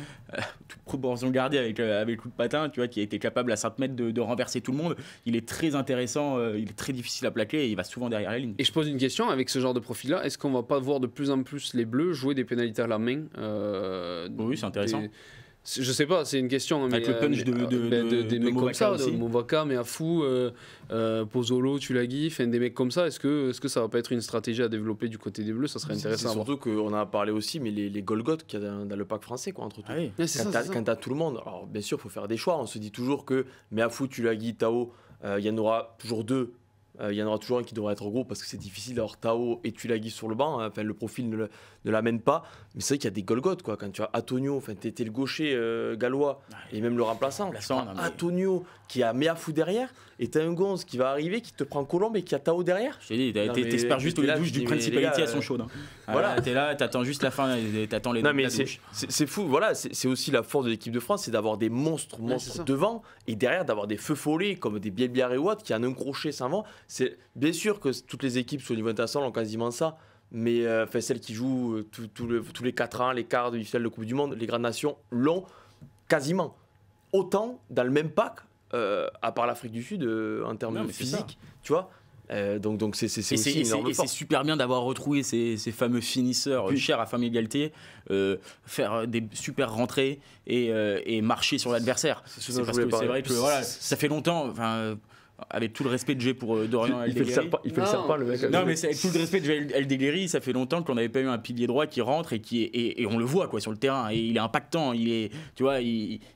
toute proportion gardée avec le coup de patin, tu vois, qui a été capable à 5 mètres de renverser tout le monde. Il est très intéressant, il est très difficile à plaquer et il va souvent derrière la ligne. Et je pose une question, avec ce genre de profil-là, est-ce qu'on va pas voir de plus en plus les Bleus jouer des pénalités à la main? Oui, c'est intéressant. Je sais pas, c'est une question. Avec le punch des mecs comme ça, aussi. Movaka, Meafou, Pozzolo, Tulagi, des mecs comme ça, est-ce que ça va pas être une stratégie à développer du côté des Bleus? Ça serait intéressant à voir. Surtout qu'on en a parlé aussi, mais les Golgoth qu'il y a dans le pack français, quoi, entre tout. Quand t'as tout le monde, alors bien sûr, il faut faire des choix. On se dit toujours que Meafou, Tulagi, Tao, il y en aura toujours deux. Il y en aura toujours un qui devrait être gros parce que c'est difficile d'avoir Tao et Tulagi sur le banc. Enfin, le profil ne l'amène pas. Mais c'est vrai qu'il y a des Golgoth, quoi. Quand tu as Antonio, t'es le gaucher gallois et même le remplaçant. Antonio qui a Meafou derrière et t'as un Gonze qui va arriver, qui te prend Colombe et qui a Tao derrière. Je t'ai dit, t'espères juste les douches du Principality à son chaud. Voilà, t'es là, t'attends juste la fin, t'attends les non, mais c'est fou. Voilà, c'est aussi la force de l'équipe de France, c'est d'avoir des monstres devant et derrière d'avoir des feux follets comme des Bielbiarré et Watt qui en un crochet s'en vont. C'est bien sûr que toutes les équipes sur le niveau international ont quasiment ça, mais celles qui jouent tous les 4 ans, les quarts de finale de Coupe du Monde, les grandes nations l'ont quasiment. Autant dans le même pack, à part l'Afrique du Sud, en termes physiques, tu vois. Donc c'est aussi une énorme force. C'est super bien d'avoir retrouvé ces fameux finisseurs chers à Famille Galtier, faire des super rentrées et marcher sur l'adversaire. C'est vrai que voilà, ça fait longtemps. Avec tout le respect que j'ai pour Dorian Aldeguerri. Il fait le serpent, le mec. Non, mais avec tout le respect que j'ai pour Aldeguerri, ça fait longtemps qu'on n'avait pas eu un pilier droit qui rentre et on le voit quoi sur le terrain. Et il est impactant, il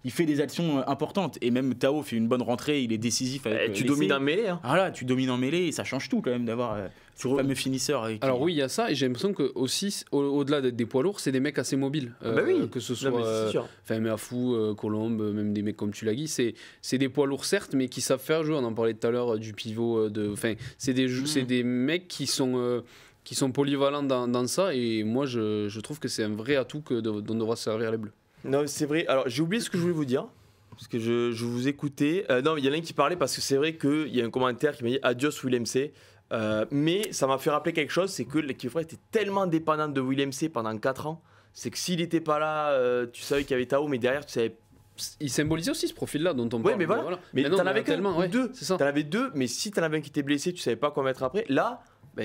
fait des actions importantes. Et même Tao fait une bonne rentrée, il est décisif. Tu domines en mêlée. Hein. Voilà, tu domines en mêlée et ça change tout quand même d'avoir ce fameux finisseur. Alors oui, il y a ça et j'ai l'impression que aussi au-delà d'être des poids lourds, c'est des mecs assez mobiles. Que ce soit Meafou, Colombe, même des mecs comme Tulagi, c'est des poids lourds certes, mais qui savent faire jouer. On en parlait tout à l'heure du pivot. C'est des mecs qui sont polyvalents dans ça et moi je trouve que c'est un vrai atout dont devra se servir les Bleus. Non, c'est vrai. Alors j'ai oublié ce que je voulais vous dire. Parce que je vous écoutais. Non, il y en a un qui parlait parce que c'est vrai qu'il y a un commentaire qui m'a dit adios Willem C. Mais ça m'a fait rappeler quelque chose, c'est que l'équipe France était tellement dépendante de Willem C pendant 4 ans. C'est que s'il n'était pas là, tu savais qu'il y avait Tao, mais derrière tu savais. Il symbolisait aussi ce profil-là dont on parle. Oui, mais voilà. Mais t'en avais deux. T'en avais deux, mais si t'en avais un qui était blessé, tu savais pas quoi mettre après. Là,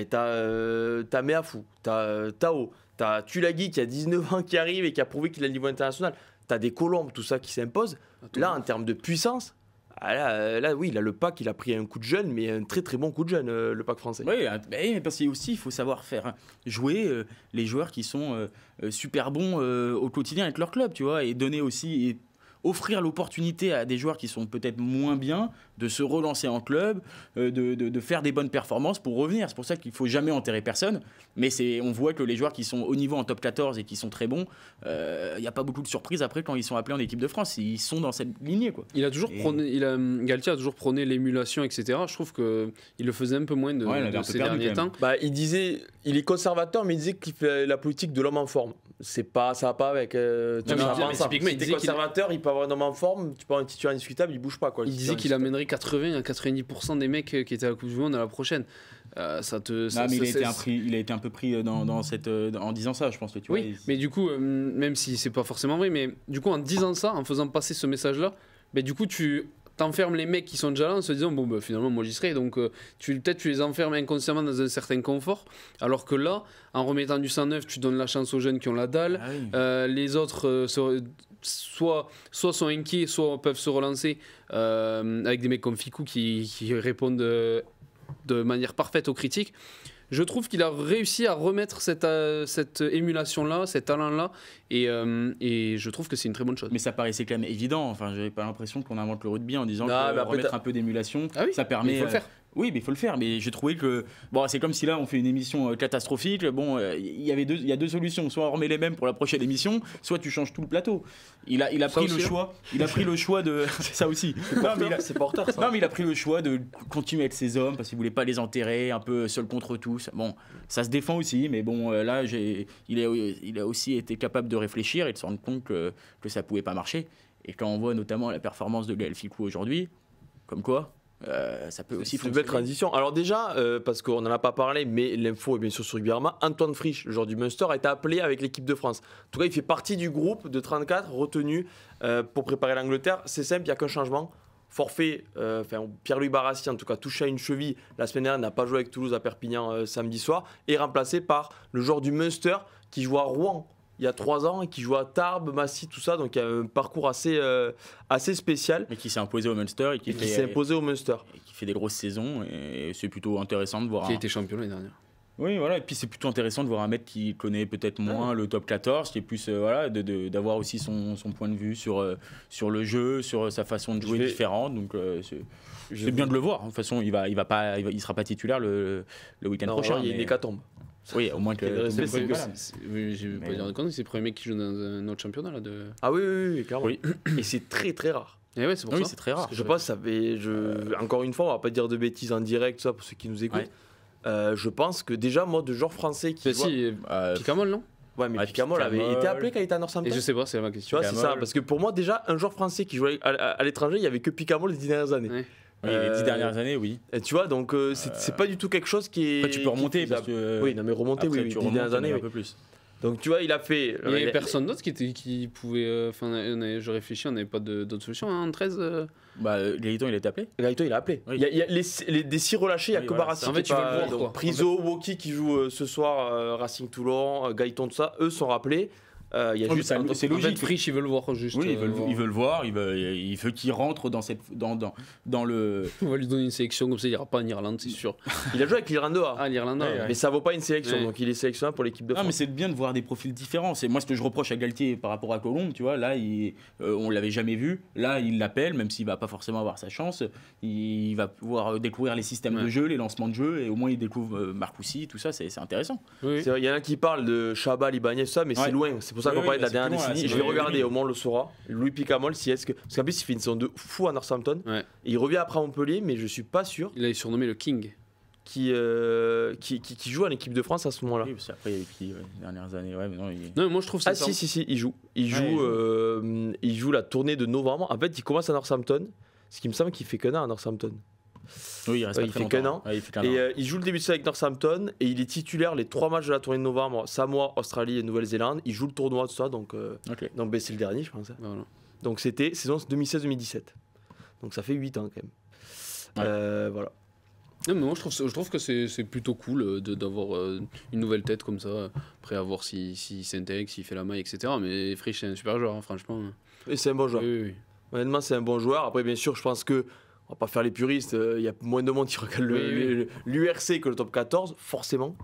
t'as Meafou, t'as Tao, t'as Tulagi qui a 19 ans qui arrive et qui a prouvé qu'il a le niveau international. T'as des Colombes, tout ça qui s'impose. Là, en termes de puissance, oui, là, le pack, il a pris un coup de jeune, mais un très très bon coup de jeune, le pack français. Oui, mais parce qu'il faut savoir faire jouer les joueurs qui sont super bons au quotidien avec leur club, tu vois, et donner aussi. Et offrir l'opportunité à des joueurs qui sont peut-être moins bien de se relancer en club, de faire des bonnes performances pour revenir. C'est pour ça qu'il ne faut jamais enterrer personne. Mais on voit que les joueurs qui sont au niveau en top 14 et qui sont très bons, il n'y a pas beaucoup de surprises après quand ils sont appelés en équipe de France. Ils sont dans cette lignée, quoi. Galtier a toujours prôné l'émulation, etc. Je trouve qu'il le faisait un peu moins de ces derniers temps. Il est conservateur, mais il disait qu'il fait la politique de l'homme en forme. Ça va pas avec. Si t'es conservateur, il peut avoir un homme en forme, tu peux avoir un titulaire indiscutable, il bouge pas, quoi. Il disait qu'il amènerait 80 à 90% des mecs qui étaient à la Coupe du Monde à la prochaine. Il a été un peu pris en disant ça, je pense. Tu vois, mais du coup, même si c'est pas forcément vrai, mais du coup, en disant ça, en faisant passer ce message-là, du coup, tu t'enfermes les mecs qui sont déjà là en se disant finalement moi j'y serai, donc tu les enfermes inconsciemment dans un certain confort, alors que là en remettant du sang neuf tu donnes la chance aux jeunes qui ont la dalle. Les autres soit sont inquiets, soit peuvent se relancer avec des mecs comme Ficou qui répondent de manière parfaite aux critiques. Je trouve qu'il a réussi à remettre cette émulation-là, cet talent-là, et je trouve que c'est une très bonne chose. Mais ça paraissait quand même évident. Enfin, j'avais pas l'impression qu'on invente le rugby en disant Non, que mais après, remettre un peu d'émulation, Ah oui, ça permet. il faut le faire. Oui, mais il faut le faire. Mais j'ai trouvé que bon, c'est comme si là on fait une émission catastrophique. Bon, il y a deux solutions. Soit on remet les mêmes pour la prochaine émission, soit tu changes tout le plateau. Il a pris le choix. Il a pris le choix de ça aussi. C'est porteur, ça. Non, mais il a pris le choix de continuer avec ses hommes parce qu'il voulait pas les enterrer, un peu seul contre tous. Bon, ça se défend aussi, mais bon, là, il a aussi été capable de réfléchir et de se rendre compte que ça pouvait pas marcher. Et quand on voit notamment la performance de Gaël Ficou aujourd'hui, comme quoi. Ça peut aussi C'est une belle transition. Alors déjà, parce qu'on n'en a pas parlé, mais l'info est bien sûr sur Rugby Arma, Antoine Frisch, le joueur du Munster, a été appelé avec l'équipe de France. En tout cas, il fait partie du groupe de 34 retenus pour préparer l'Angleterre. C'est simple, il n'y a qu'un changement. Forfait, Pierre-Louis Barassi, en tout cas, touché à une cheville la semaine dernière, n'a pas joué avec Toulouse à Perpignan samedi soir, et remplacé par le joueur du Munster qui joue à Rouen il y a 3 ans et qui joue à Tarbes, Massy, tout ça. Donc il y a un parcours assez spécial. Mais qui s'est imposé au Munster et qui s'est imposé au Munster. Et qui fait des grosses saisons. Et c'est plutôt intéressant de voir. Qui a été champion l'année dernière. Oui, voilà. Et puis c'est plutôt intéressant de voir un mec qui connaît peut-être moins le top 14, qui est plus voilà, d'avoir aussi son point de vue sur le jeu, sur sa façon de jouer différente. Donc c'est bien de le voir. De toute façon, il sera pas titulaire le week-end prochain. Il y a une hécatombe. Oui, au moins que. J'ai pas dire de conneries, c'est le premier mec qui joue dans un autre championnat là. Ah oui, clairement. Oui. Et c'est très très rare. Et ouais, c'est pour ça. C'est très rare. Je pense, encore une fois, on va pas dire de bêtises en direct, ça pour ceux qui nous écoutent. Ouais. Je pense que déjà, moi, de joueurs français qui. Picamol, non? Ouais, mais Picamol avait été appelé quand il était à Northampton. Et je sais pas, c'est ma question. Tu vois, c'est ça. Parce que pour moi, déjà, un joueur français qui jouait à l'étranger, il y avait que Picamol les 10 dernières années. Ouais. Oui, les 10 dernières années, oui. Et tu vois, donc c'est pas du tout quelque chose qui est. Après, tu peux remonter parce que. Oui, non, mais remonter, après, oui, tu 10 dernières années, un oui. peu plus. Donc tu vois, il a fait. Il n'y avait personne d'autre qui pouvait. Enfin, je réfléchis, on n'avait pas d'autre solution en 13. Gaëtan, il a été appelé. Gaëtan, il a appelé. Oui. Il y a des 6 relâchés, il y a que Barassi. En fait, tu veux le voir, quoi. Priso, Woki qui joue ce soir, Racing Toulon, Gaëtan, tout ça, eux sont rappelés. Il y a juste c'est logique. En fait, Frisch, il veut le voir juste. Oui, il veut le voir, il veut qu'il rentre dans le. On va lui donner une sélection comme ça, il n'ira pas en Irlande, c'est sûr. Il a joué avec l'Irlande A. Ah, l'Irlande A. Mais ça vaut pas une sélection, Ouais. donc il est sélectionné pour l'équipe de France. Non, mais c'est bien de voir des profils différents. C'est moi ce que je reproche à Galtier par rapport à Colombe, tu vois. Là, on l'avait jamais vu. Là, il l'appelle, même s'il va pas forcément avoir sa chance. Il va pouvoir découvrir les systèmes de jeu, les lancements de jeu, et au moins il découvre Marcoussi, tout ça, c'est intéressant. Oui. Il y en a qui parlent de Chabal, Ibanez, tout ça, mais c'est loin. C'est pour ça qu'on parlait de la dernière décennie. Je vais regarder, au moins on le saura. Louis Picamol, parce qu'en plus il fait une saison de fou à Northampton. Ouais. Et il revient après à Montpellier, mais je suis pas sûr Il a surnommé le King. qui joue à l'équipe de France à ce moment-là. Oui, parce qu'après, il y a eu qui, les dernières années, ouais, mais non, Non, mais moi je trouve ça. Ah si, il joue. Il joue la tournée de novembre. En fait, il commence à Northampton. Ce qui me semble qu'il fait qu'un an à Northampton. Oui, il reste Ouais, pas il très fait qu'un longtemps. an. Ouais, il fait qu'un an. Et il joue le début de saison avec Northampton et il est titulaire les 3 matchs de la tournée de novembre, Samoa, Australie et Nouvelle-Zélande. Il joue le tournoi, tout ça, donc Ok. c'est le dernier, je pense. Hein. Voilà. Donc c'était saison 2016-2017. Donc ça fait 8 ans quand même. Ouais. Voilà. Non, mais moi je trouve que c'est plutôt cool d'avoir une nouvelle tête comme ça, après à voir s'il s'intègre, s'il fait la maille, etc. Mais Frisch c'est un super joueur, hein, franchement. Et c'est un bon joueur. Oui. Honnêtement, c'est un bon joueur. Après, bien sûr, je pense que on va pas faire les puristes. Il y a moins de monde qui regarde l'URC que le top 14, forcément.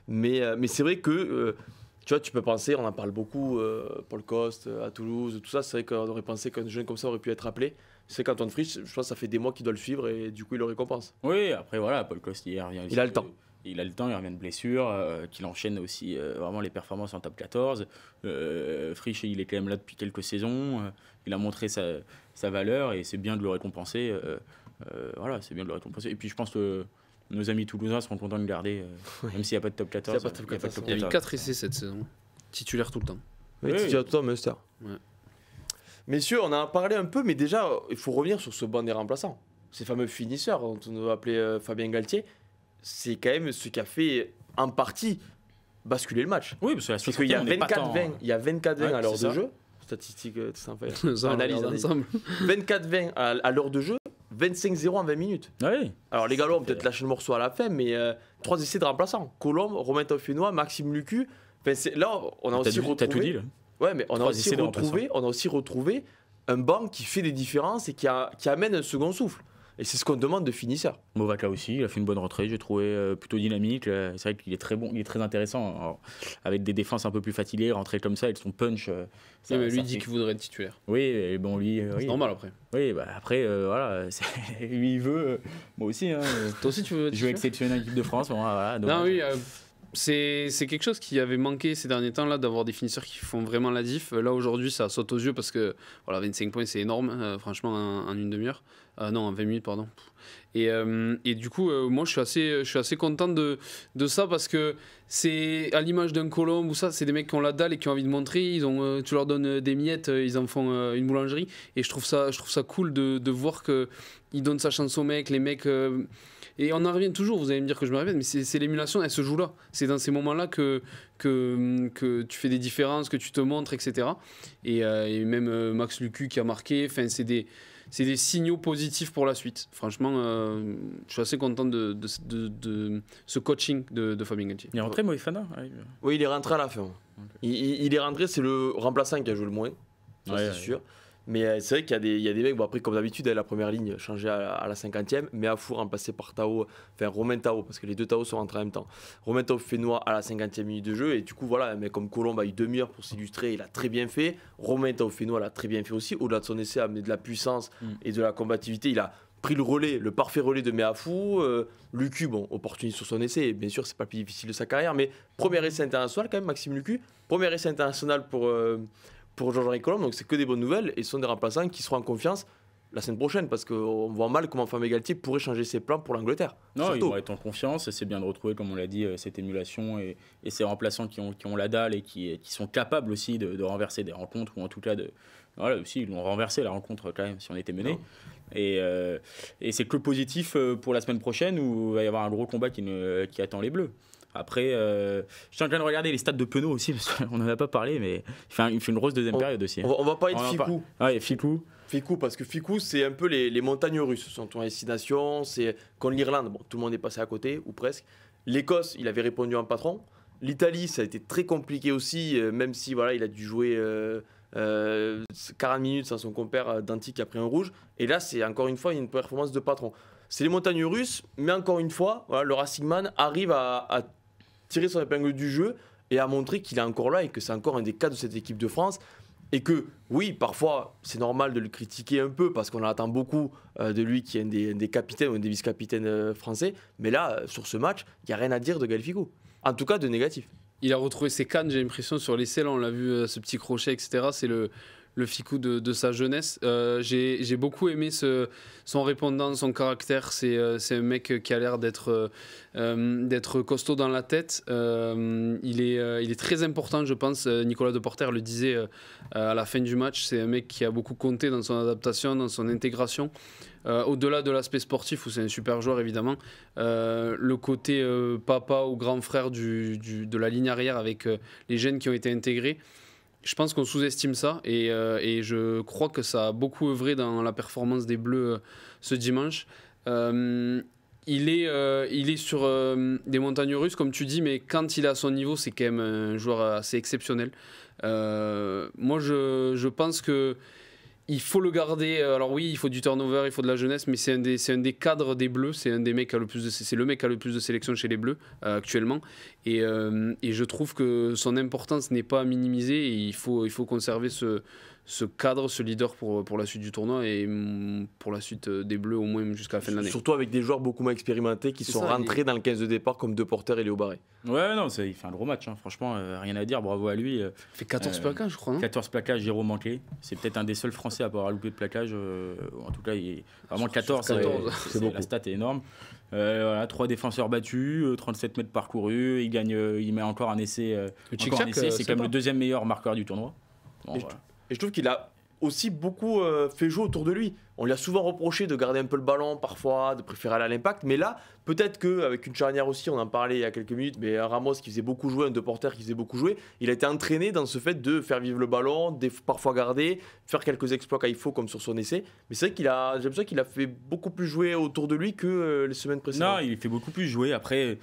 Mais c'est vrai que tu vois, tu peux penser, on en parle beaucoup, Paul Coste à Toulouse, tout ça. C'est vrai qu'on aurait pensé qu'un jeune comme ça aurait pu être appelé. C'est qu'Antoine Frisch, je pense que ça fait des mois qu'il doit le suivre et du coup, il le récompense. Oui, après voilà, Paul Coste, il revient. Il a le temps. Il a le temps, il revient de blessure, qu'il enchaîne aussi vraiment les performances en top 14. Frisch, il est quand même là depuis quelques saisons. Il a montré sa valeur et c'est bien de le récompenser. Voilà, c'est bien de le récompenser. Et puis je pense que nos amis toulousains seront contents de le garder, même s'il n'y a pas de top 14. Il y a eu 4 essais cette saison, titulaire tout le temps. Oui, tu as tout le temps Munster. Ouais. Messieurs, on en a parlé un peu, mais déjà, il faut revenir sur ce banc des remplaçants. Ces fameux finisseurs dont on va appeler Fabien Galtier, c'est quand même ce qui a fait en partie basculer le match. Oui, parce qu'il y a 24-20, il y a 24-20 à l'heure de jeu. Statistique, Ça, analyse ensemble. 24-20 à l'heure de jeu, 25-0 en 20 minutes. Oui. Alors les Gallois ont peut-être lâché le morceau à la fin, mais 3 essais de remplaçants. Colombe, Romain Taufinois, Maxime Lucu. Enfin, là, on a aussi retrouvé... T'as tout dit, là. Ouais, mais on a aussi retrouvé un banc qui fait des différences et qui amène un second souffle. Et c'est ce qu'on demande de finisseurs. Movaca aussi, il a fait une bonne rentrée, j'ai trouvé plutôt dynamique. C'est vrai qu'il est très bon, il est très intéressant. Alors, avec des défenses un peu plus fatiguées, rentrer comme ça avec son punch. Ça, mais lui dit qu'il voudrait être titulaire. Oui, et bon, lui. C'est normal après. Oui, bah après, voilà, lui il veut. Moi aussi. Hein, Toi aussi, tu veux. Je veux exceptionner l'équipe de France. Bon, voilà, non, oui. C'est quelque chose qui avait manqué ces derniers temps là, d'avoir des finisseurs qui font vraiment la diff. Là aujourd'hui ça saute aux yeux parce que voilà, 25 points c'est énorme, franchement en une demi-heure. Non, en 20 minutes pardon. Et du coup moi je suis assez content de ça parce que c'est à l'image d'un Colombe ou ça, c'est des mecs qui ont la dalle et qui ont envie de montrer. Tu leur donnes des miettes, ils en font une boulangerie. Et je trouve ça cool de voir qu'ils donnent sa chance aux mecs, les mecs... Et on en revient toujours, vous allez me dire que je me répète, mais c'est l'émulation, elle se joue là. C'est dans ces moments-là que tu fais des différences, que tu te montres, etc. Et même Max Lucu qui a marqué, c'est des signaux positifs pour la suite. Franchement, je suis assez content de ce coaching de Fabien Galtier. Il est rentré, Moefana? Oui, il est rentré à la fin. Okay. Il est rentré, c'est le remplaçant qui a joué le moins, c'est sûr. Mais c'est vrai qu'il y a des mecs, bon après comme d'habitude, la première ligne changeait à la 50e, mais à Four remplacé par Tao, enfin Romain Tao, parce que les deux Tao sont rentrés en même temps. Romain Tao Fénois à la 50e minute de jeu, et du coup voilà, un mec comme Colombe a eu demi-heure pour s'illustrer, il a très bien fait. Romain Tao Fénois l'a très bien fait aussi, au-delà de son essai, a amené de la puissance et de la combativité, il a pris le relais, le parfait relais de Meafou. Lucu, bon, opportuniste sur son essai, bien sûr c'est pas le plus difficile de sa carrière, mais premier essai international quand même, Maxime Lucu, premier essai international pour Jean-Henri Colombe, donc c'est que des bonnes nouvelles et ce sont des remplaçants qui seront en confiance la semaine prochaine parce qu'on voit mal comment Fabien Galtier pourrait changer ses plans pour l'Angleterre. Non, surtout. Ils vont être en confiance et c'est bien de retrouver, comme on l'a dit, cette émulation et ces remplaçants qui ont la dalle et qui sont capables aussi de renverser des rencontres ou en tout cas voilà, aussi, ils l'ont renversé la rencontre quand même si on était mené. Et c'est que positif pour la semaine prochaine où il va y avoir un gros combat qui attend les Bleus. Après, je suis en train de regarder les stats de Penaud aussi, parce qu'on n'en a pas parlé, mais il fait une grosse deuxième période aussi. On va parler de Ficou. Ouais, Ficou. Ficou, parce que Ficou, c'est un peu les montagnes russes. Ce sont ton destination, c'est contre l'Irlande, bon, tout le monde est passé à côté, ou presque. L'Écosse, il avait répondu en patron. L'Italie, ça a été très compliqué aussi, même si voilà, il a dû jouer 40 minutes sans son compère Danti qui a pris un rouge. Et là, c'est encore une fois une performance de patron. C'est les montagnes russes, mais encore une fois, voilà, le Racing Man arrive à tirer son épingle du jeu et à montrer qu'il est encore là et que c'est encore un des cas de cette équipe de France. Et que, oui, parfois, c'est normal de le critiquer un peu parce qu'on attend beaucoup de lui qui est un des capitaines ou un des vice-capitaines français. Mais là, sur ce match, il n'y a rien à dire de Gaël Fickou. En tout cas, de négatif. Il a retrouvé ses cannes, j'ai l'impression, sur l'essai. Là, on l'a vu, ce petit crochet, etc. C'est le Fickou de sa jeunesse. J'ai beaucoup aimé son répondant, son caractère. C'est un mec qui a l'air d'être costaud dans la tête. Il est très important, je pense. Nicolas Deporter le disait à la fin du match. C'est un mec qui a beaucoup compté dans son adaptation, dans son intégration. Au-delà de l'aspect sportif, où c'est un super joueur évidemment, le côté papa ou grand frère de la ligne arrière avec les jeunes qui ont été intégrés, je pense qu'on sous-estime ça et je crois que ça a beaucoup œuvré dans la performance des Bleus ce dimanche. Il est sur des montagnes russes comme tu dis, mais quand il est à son niveau, c'est quand même un joueur assez exceptionnel. Moi je pense que il faut le garder. Alors oui, il faut du turnover, il faut de la jeunesse, mais c'est un des cadres des Bleus. C'est un des mecs c'est le mec qui a le plus de sélection chez les Bleus actuellement. Et je trouve que son importance n'est pas à minimiser. Et il faut conserver ce cadre, ce leader pour la suite du tournoi et pour la suite des Bleus au moins jusqu'à la fin de l'année. Surtout avec des joueurs beaucoup moins expérimentés qui sont rentrés dans le 15 de départ comme Deporter et Léo Barré. Ouais, non, il fait un gros match, hein. Franchement, rien à dire, bravo à lui. Il fait 14 plaquages, je crois, non 14 plaquages, 0 manqué. C'est peut-être un des seuls Français à avoir loupé de plaquage. En tout cas, vraiment 14, la stat est énorme. Voilà, 3 défenseurs battus, 37 mètres parcourus. Il met encore un essai. C'est quand même le deuxième meilleur marqueur du tournoi. Bon, et je trouve qu'il a aussi beaucoup fait jouer autour de lui. On lui a souvent reproché de garder un peu le ballon parfois, de préférer aller à l'impact. Mais là, peut-être qu'avec une charnière aussi, on en parlait il y a quelques minutes, mais un Ramos qui faisait beaucoup jouer, un Deporter qui faisait beaucoup jouer, il a été entraîné dans ce fait de faire vivre le ballon, parfois garder, faire quelques exploits quand il faut, comme sur son essai. Mais c'est vrai j'ai l'impression qu'il a fait beaucoup plus jouer autour de lui que les semaines précédentes. Non, il fait beaucoup plus jouer. Après...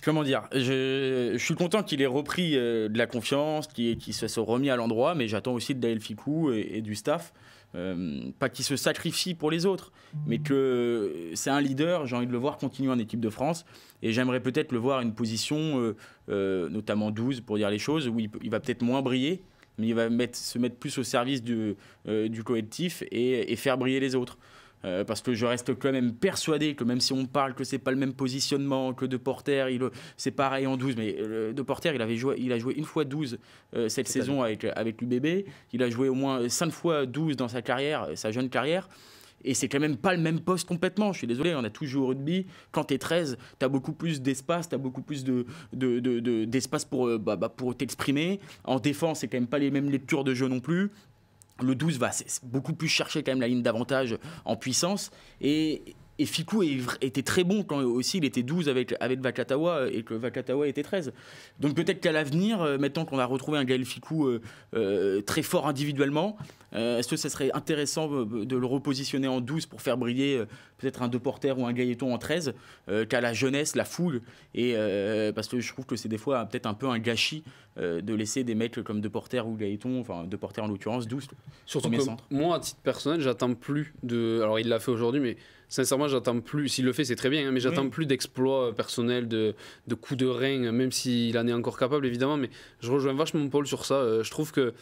Comment dire, je suis content qu'il ait repris de la confiance, qu'il se soit remis à l'endroit, mais j'attends aussi de Gaël Fickou et du staff pas qu'il se sacrifie pour les autres, mais que c'est un leader. J'ai envie de le voir continuer en équipe de France, et j'aimerais peut-être le voir à une position, notamment 12 pour dire les choses, où il va peut-être moins briller, mais il va se mettre plus au service du collectif et faire briller les autres. Parce que je reste quand même persuadé que même si on parle que c'est pas le même positionnement que De Porter, c'est pareil en 12, mais De Porter il a joué une fois 12 cette saison avec l'UBB, il a joué au moins 5 fois 12 dans sa carrière, sa jeune carrière. Et c'est quand même pas le même poste complètement. Je suis désolé, on a tous joué au rugby. Quand t'es 13, t'as beaucoup plus d'espace, t'as beaucoup plus d'espace pour t'exprimer. En défense, c'est quand même pas les mêmes lectures de jeu non plus. Le 12 va beaucoup plus chercher quand même la ligne d'avantage en puissance. Et Fickou était très bon quand aussi il était 12 avec Vakatawa et que Vakatawa était 13. Donc peut-être qu'à l'avenir, maintenant qu'on a retrouvé un Gaël Fickou très fort individuellement, est-ce que ça serait intéressant de le repositionner en 12 pour faire briller peut-être un De Porter ou un Gaëton en 13 qu'à la jeunesse, la foule, et parce que je trouve que c'est des fois peut-être un peu un gâchis de laisser des mecs comme De Porter ou Gaëton, enfin De Porter en l'occurrence, 12. Surtout que moi, à titre personnel, j'attends plus de... Alors il l'a fait aujourd'hui, mais sincèrement, j'attends plus... S'il le fait, c'est très bien, hein, mais j'attends plus d'exploits personnels, de coups de rein, même s'il en est encore capable, évidemment, mais je rejoins vachement Paul sur ça. Je trouve que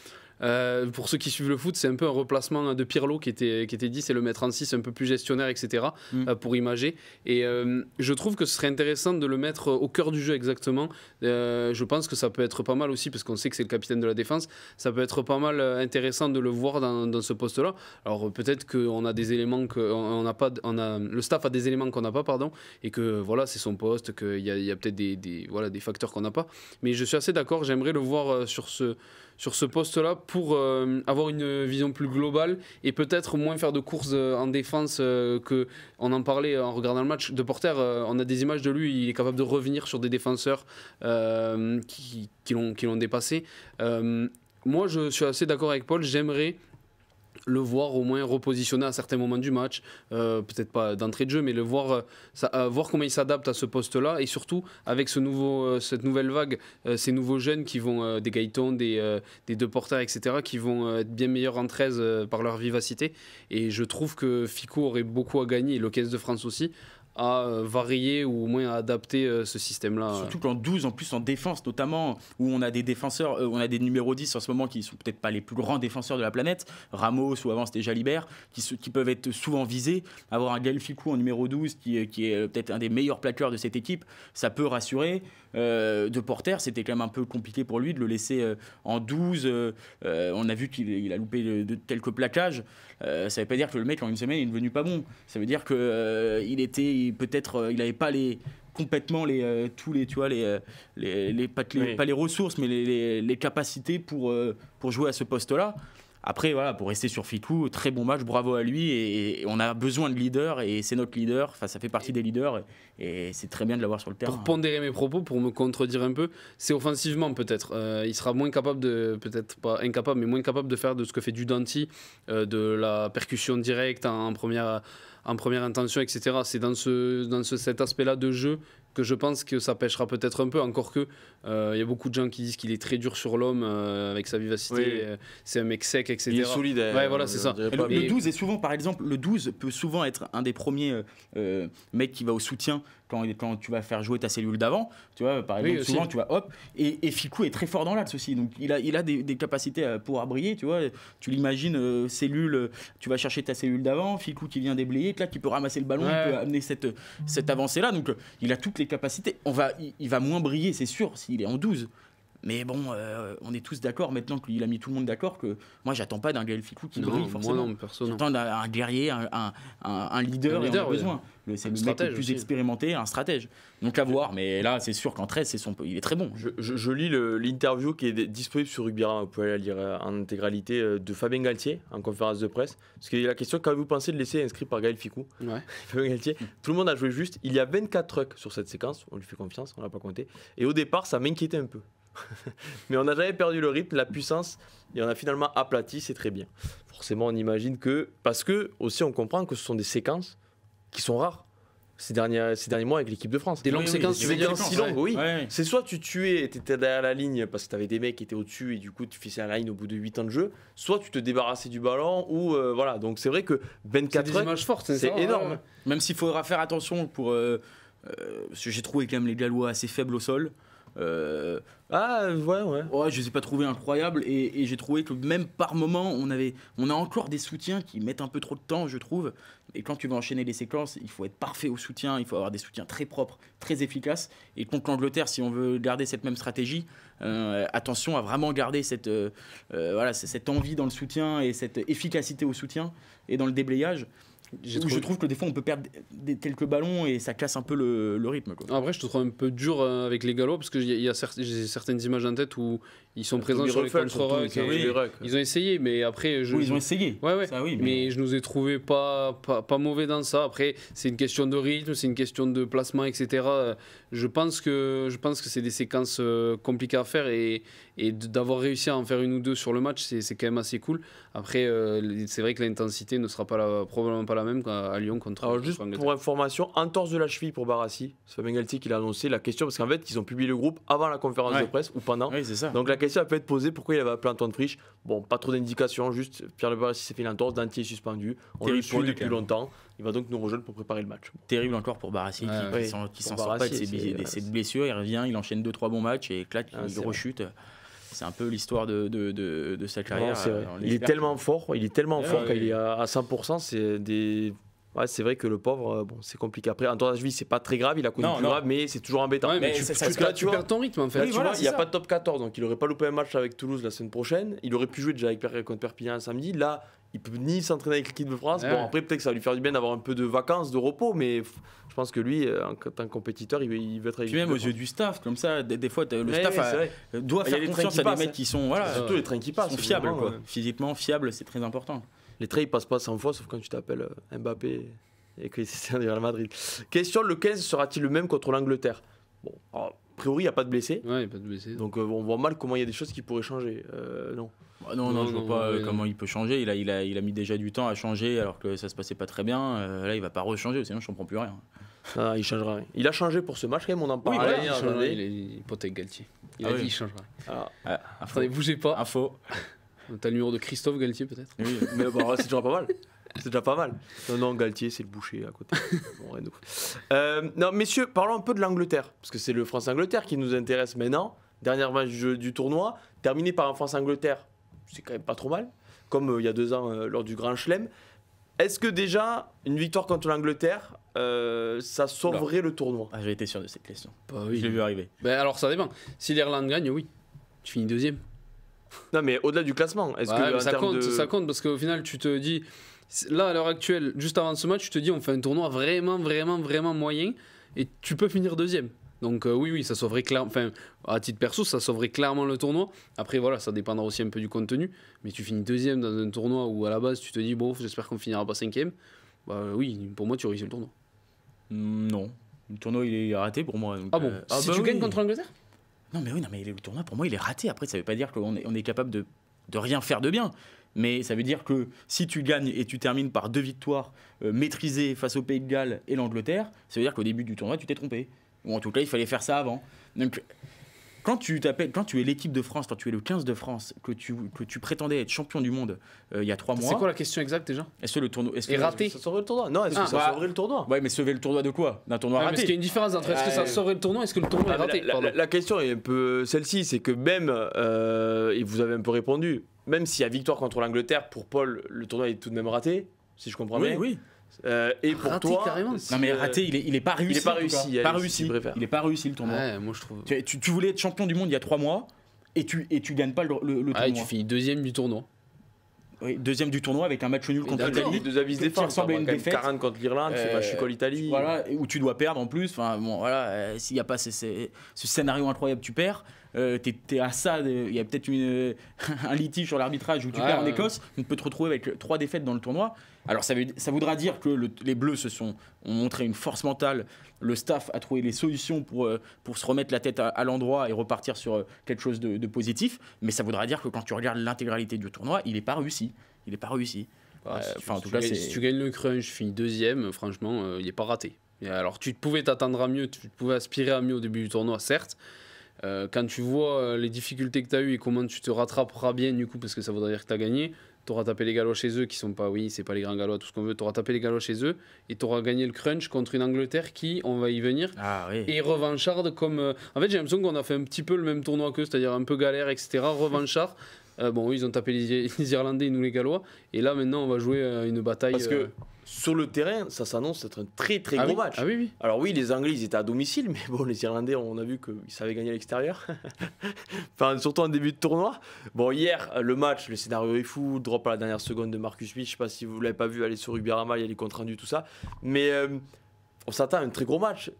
pour ceux qui suivent le foot, c'est un peu un replacement de Pirlo qui était dit, c'est le mettre en 6 un peu plus gestionnaire, etc. Pour imager. Et je trouve que ce serait intéressant de le mettre au cœur du jeu exactement. Je pense que ça peut être pas mal aussi, parce qu'on sait que c'est le capitaine de la défense. Ça peut être pas mal intéressant de le voir dans ce poste-là. Alors peut-être qu'on a des éléments qu'on n'a pas, le staff a des éléments qu'on n'a pas, pardon, et que voilà, c'est son poste, qu'il y a peut-être des facteurs qu'on n'a pas. Mais je suis assez d'accord, j'aimerais le voir sur ce poste-là pour avoir une vision plus globale et peut-être moins faire de courses en défense que on en parlait en regardant le match. De Porter, on a des images de lui, il est capable de revenir sur des défenseurs qui l'ont dépassé. Moi, je suis assez d'accord avec Paul, j'aimerais le voir au moins repositionner à certains moments du match, peut-être pas d'entrée de jeu, mais le voir, voir comment il s'adapte à ce poste-là, et surtout avec cette nouvelle vague, ces nouveaux jeunes qui vont, des Gaëton, des De Porter, etc., qui vont être bien meilleurs en 13 par leur vivacité. Et je trouve que Fickou aurait beaucoup à gagner, et le 15 de France aussi, à varier ou au moins à adapter ce système-là. Surtout qu'en 12, en plus en défense notamment, où on a des défenseurs, on a des numéros 10 en ce moment qui sont peut-être pas les plus grands défenseurs de la planète, Ramos ou avant c'était Jalibert, qui peuvent être souvent visés. Avoir un Gaël Fickou en numéro 12 qui est peut-être un des meilleurs plaqueurs de cette équipe, ça peut rassurer. De Porter, c'était quand même un peu compliqué pour lui de le laisser en 12. On a vu qu'il a loupé quelques plaquages. Ça ne veut pas dire que le mec en une semaine est devenu pas bon. Ça veut dire qu'il était peut-être, il n'avait pas complètement pas les ressources, mais les capacités pour jouer à ce poste-là. Après, voilà, pour rester sur Fickou, très bon match, bravo à lui. Et on a besoin de leader, et c'est notre leader. Enfin, ça fait partie des leaders, et c'est très bien de l'avoir sur le terrain. Pour pondérer mes propos, pour me contredire un peu, c'est offensivement peut-être. Il sera moins capable peut-être pas incapable, mais moins capable de faire de ce que fait Dudanti, de la percussion directe en première intention, etc. C'est dans cet aspect-là de jeu que je pense que ça pêchera peut-être un peu, encore que il y a beaucoup de gens qui disent qu'il est très dur sur l'homme avec sa vivacité, c'est un mec sec, etc. Il est solide. Ouais, voilà, c'est ça. Le 12 est souvent, par exemple, le 12 peut souvent être un des premiers mecs qui va au soutien quand tu vas faire jouer ta cellule d'avant, tu vois, par exemple, souvent tu vas hop, et Fickou est très fort dans l'axe aussi, donc il a des capacités à pouvoir briller, tu vois, tu l'imagines, cellule, tu vas chercher ta cellule d'avant, Fickou qui vient déblayer, là qui peut ramasser le ballon, il peut amener cette avancée-là, donc il a toutes les capacités, il va moins briller, c'est sûr, s'il est en 12. Mais bon, on est tous d'accord maintenant qu'il a mis tout le monde d'accord que moi j'attends pas d'un Gaël Fickou qui brille forcément. J'attends d'un guerrier, un leader, et on a besoin. C'est le mec le plus expérimenté, un stratège. Donc à voir, mais là c'est sûr qu'en 13 il est très bon. Je lis l'interview qui est disponible sur Rugbyra, vous pouvez la lire en intégralité, de Fabien Galtier en conférence de presse. Parce qu'il y a la question, qu'avez-vous pensé de laisser inscrit par Gaël Fickou? Fabien Galtier, tout le monde a joué juste. Il y a 24 trucs sur cette séquence, on lui fait confiance, on l'a pas compté. Et au départ ça m'inquiétait un peu. Mais on n'a jamais perdu le rythme, la puissance, et on a finalement aplati, c'est très bien. Forcément, on imagine que, parce que aussi on comprend que ce sont des séquences qui sont rares. ces derniers mois avec l'équipe de France. Des longues séquences, tu veux dire si longues, oui. Ouais. C'est soit tu tuais et t'étais derrière la ligne parce que t'avais des mecs qui étaient au-dessus et du coup tu fissais la ligne au bout de 8 ans de jeu, soit tu te débarrassais du ballon ou voilà. Donc c'est vrai que C'est 24 des heures, images fortes, c'est énorme. ouais. Même s'il faudra faire attention pour. Parce que j'ai trouvé quand même les Gallois assez faibles au sol. Ah ouais. Ouais, je les ai pas trouvés incroyables et j'ai trouvé que même par moment on a encore des soutiens qui mettent un peu trop de temps, je trouve. Et quand tu vas enchaîner les séquences, il faut être parfait au soutien, il faut avoir des soutiens très propres, très efficaces. Et contre l'Angleterre, si on veut garder cette même stratégie, attention à vraiment garder cette envie dans le soutien et cette efficacité au soutien et dans le déblayage. Je trouve que des fois on peut perdre quelques ballons et ça casse un peu le rythme, quoi. Après, je te trouve un peu dur avec les Gallois parce que j'ai certaines images en tête où ils sont présents Toby sur les Ruffel, contre-rucks. surtout, et- les rucks. Ils ont essayé, mais après. Oui, ils ont essayé. Ouais. Ça, oui, mais je nous ai trouvé pas mauvais dans ça. Après, c'est une question de rythme, c'est une question de placement, etc. Je pense que c'est des séquences compliquées à faire et d'avoir réussi à en faire une ou deux sur le match, c'est quand même assez cool. Après, c'est vrai que l'intensité ne sera probablement pas la même qu'à Lyon contre. Alors juste contre pour information, entorse de la cheville pour Barassi. C'est Fabien Galtier qui l'a annoncé la question parce qu'en fait ils ont publié le groupe avant la conférence de presse ou pendant. Oui, c'est ça. Donc la question a pu être posée pourquoi il avait appelé Antoine Frisch. Bon, pas trop d'indications, juste Pierre Le Barassi s'est fait l'entorse, Dantier est suspendu. On le Terrible suit pour lui, depuis quand même. longtemps. Il va donc nous rejoindre pour préparer le match. Terrible encore pour Barassi Ouais, qui s'en pour sort pas de Barassi, cette blessure. Il revient, il enchaîne 2-3 bons matchs et éclate, Ah, il c'est rechute. C'est un peu l'histoire de sa carrière. Non, c'est vrai. On Il est espère tellement fort, Ouais, quand ouais. il est à 100%, c'est des. Ouais, c'est vrai que le pauvre, bon, c'est compliqué. Après, Antoine Cheville, c'est pas très grave, il a connu Non, plus non. grave, mais c'est toujours embêtant. Ouais, mais Mais ça se tu passe, tu vois. perds ton rythme en fait. Là, Oui, tu voilà, vois, il c'est n'y a ça. pas de top 14, donc il aurait pas loupé un match avec Toulouse la semaine prochaine. Il aurait pu jouer déjà contre Perpignan samedi. Là, il peut ni s'entraîner avec l'équipe de France. Ouais. Bon, après, peut-être que ça va lui faire du bien d'avoir un peu de vacances, de repos, mais je pense que lui, en tant que compétiteur, il veut être avec Puis même aux l'équipe de yeux du staff, comme ça, des fois, le France. staff Ouais, c'est vrai. doit Il y a faire les confiance trains à qui des mecs passent, qui sont, voilà, Surtout les trains qui passent. sont fiables, vraiment, quoi. Physiquement fiables, c'est très important. Les trains, ils passent pas 100 fois, sauf quand tu t'appelles Mbappé et que c'est un du Real Madrid. Question, le 15 sera-t-il le même contre l'Angleterre? Bon, alors, a priori, il n'y a pas de blessés. Ouais, il n'y a pas de blessé. Donc on voit mal comment il y a des choses qui pourraient changer. Non. Bah non, je vois Non, pas ouais, comment non. il peut changer. Il a mis déjà du temps à changer alors que ça se passait pas très bien. Là, il va pas rechanger, sinon je comprends plus rien. Ah, il changera rien. Il a changé pour ce match quand même, on en Oui, parlait. voilà, il hein, changera, attendez. il est pote avec Galtier. Il Ah a oui. dit il changera. Ah, Info. Attendez, bougez pas. Info. T'as le numéro de Christophe Galtier peut-être. Oui. mais bon, c'est déjà pas mal. C'est déjà pas mal. Non, Galtier, c'est le boucher à côté. Bon, rien de ouf. Non, messieurs, parlons un peu de l'Angleterre. Parce que c'est le France-Angleterre qui nous intéresse maintenant. Dernier match du tournoi, terminé par un France-Angleterre. C'est quand même pas trop mal. Comme il y a 2 ans lors du Grand Chelem. Est-ce que déjà, une victoire contre l'Angleterre, ça sauverait le tournoi? Ah, j'ai été sûr de cette question. Bah Je l'ai vu arriver. Ben alors ça dépend. Si l'Irlande gagne, oui. Tu finis deuxième. Non, mais au-delà du classement, est-ce Ouais, que mais en ça termes compte, de... ça compte parce qu'au final, tu te dis, là à l'heure actuelle, juste avant ce match, tu te dis, on fait un tournoi vraiment moyen et tu peux finir deuxième. Donc oui, ça sauverait clairement, enfin à titre perso, ça sauverait clairement le tournoi. Après voilà, ça dépendra aussi un peu du contenu, mais tu finis deuxième dans un tournoi où à la base tu te dis, bon, j'espère qu'on finira pas cinquième. Bah oui, pour moi tu réussis le tournoi. Non. Le tournoi, il est raté pour moi. Donc, Ah bon Si bah tu oui. gagnes contre l'Angleterre. Non, mais le tournoi, pour moi, il est raté. Après, ça veut pas dire qu'on est capable de rien faire de bien. Mais ça veut dire que si tu gagnes et tu termines par 2 victoires maîtrisées face au Pays de Galles et l'Angleterre, ça veut dire qu'au début du tournoi, tu t'es trompé. Ou en tout cas, il fallait faire ça avant. Donc, quand tu es l'équipe de France, quand tu es le 15 de France, que tu prétendais être champion du monde il y a 3 mois. C'est quoi la question exacte déjà? Est-ce que le tournoi. Et raté. Ça sauverait le tournoi? Non, est-ce que Ah, ça bah, sauverait le tournoi? Ouais, mais sauver le tournoi de quoi? D'un tournoi Ouais, mais raté. est-ce qu'il y a une différence entre est-ce que ça sauverait le tournoi et est-ce que le tournoi est Ah, mais raté? Pardon. la question est un peu celle-ci, c'est que même, et vous avez un peu répondu, même s'il y a victoire contre l'Angleterre, pour Paul, le tournoi est tout de même raté, si je comprends Oui, bien. oui. Et pour Raté, toi, carrément. si, Non, mais raté, il est pas réussi. il est pas en tout réussi, cas. allez, Pas si réussi. tu préfères. Il est pas réussi le tournoi. Ouais, moi je trouve. Tu voulais être champion du monde il y a 3 mois et tu gagnes pas le Ah, et tournoi. tu finis deuxième du tournoi. Oui, deuxième du tournoi avec un match nul contre d'accord. l'Italie. les 2 avis de qui défense, ressemble à une quand même défaite. 40 contre l'Irlande, tu fais pas chier l'Italie. Voilà, où tu dois perdre en plus. Enfin, bon, voilà, s'il n'y a pas ce scénario incroyable, tu perds. T'es à ça, il y a peut-être un litige sur l'arbitrage où tu Ouais, perds en ouais. Écosse. On peut te retrouver avec 3 défaites dans le tournoi. Alors ça voudra dire que les Bleus ont montré une force mentale. Le staff a trouvé les solutions pour se remettre la tête à l'endroit et repartir sur quelque chose de positif. Mais ça voudra dire que quand tu regardes l'intégralité du tournoi, il n'est pas réussi. Il n'est pas réussi. Ah, Enfin, en tout cas, si tu gagnes le crunch, finis deuxième, franchement, il n'est pas raté. Et alors, tu pouvais t'attendre à mieux, tu pouvais aspirer à mieux au début du tournoi, certes. Quand tu vois les difficultés que tu as eues et comment tu te rattraperas bien, du coup, parce que ça voudrait dire que tu as gagné, tu auras tapé les Gallois chez eux, qui sont pas, oui, c'est pas les grands Gallois, tout ce qu'on veut, tu auras tapé les Gallois chez eux, et tu auras gagné le crunch contre une Angleterre qui, on va y venir, est revancharde comme. En fait, j'ai l'impression qu'on a fait un petit peu le même tournoi qu'eux, c'est-à-dire un peu galère, etc. Revanchard. Bon, oui, ils ont tapé les Irlandais et nous les Gallois, et là maintenant, on va jouer une bataille. Parce que sur le terrain, ça s'annonce être un très très gros match. Ah oui, oui. Alors oui, les Anglais, ils étaient à domicile, mais bon, les Irlandais, on a vu qu'ils savaient gagner à l'extérieur. Enfin, surtout en début de tournoi. Bon, hier, le match, le scénario est fou, drop à la dernière seconde de Marcus Smith. Je sais pas si vous l'avez pas vu, allez sur Rugby-Rama, il y a les comptes rendus, tout ça. Mais on s'attend à un très gros match.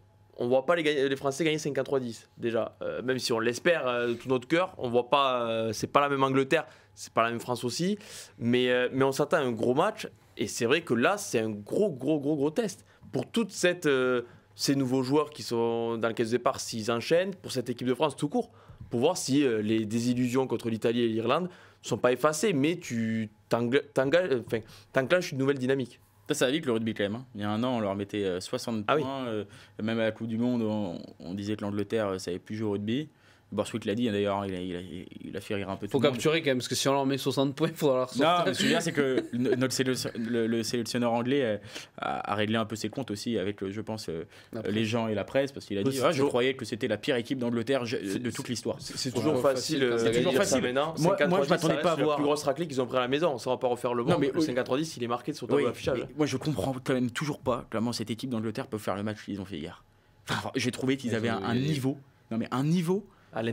On voit pas les Français gagner 5-3-10 déjà. Même si on l'espère de tout notre cœur, on voit pas. C'est pas la même Angleterre, c'est pas la même France aussi. Mais on s'attend à un gros match. Et c'est vrai que là, c'est un gros test pour toute ces nouveaux joueurs qui sont dans le caisse de départ, s'ils enchaînent, pour cette équipe de France tout court, pour voir si les désillusions contre l'Italie et l'Irlande ne sont pas effacées, mais tu t'enclenches une nouvelle dynamique. Ça va vite le rugby quand même. Hein. Il y a un an, on leur mettait 60 points. Même à la Coupe du Monde, on disait que l'Angleterre ne savait plus jouer au rugby. Borswick l'a dit d'ailleurs, il a fait rire un peu tout le monde. Faut capturer quand même, parce que si on leur met 60 points, il faudra leur sortir. Non, mais ce que je veux dire, c'est que le sélectionneur anglais a réglé un peu ses comptes aussi avec, je pense, les gens et la presse, parce qu'il a dit je croyais que c'était la pire équipe d'Angleterre de toute l'histoire. C'est toujours facile. C'est toujours facile. Maintenant, moi, je m'attendais pas à voir la plus grosse raclée qu'ils ont pris à la maison. Ça va pas refaire le monde. Le 5-3-10, il est marqué sur le tableau d'affichage. Moi, je comprends quand même toujours pas comment cette équipe d'Angleterre peut faire le match qu'ils ont fait hier. Enfin, j'ai trouvé qu'ils avaient un niveau. Non, mais un niveau. À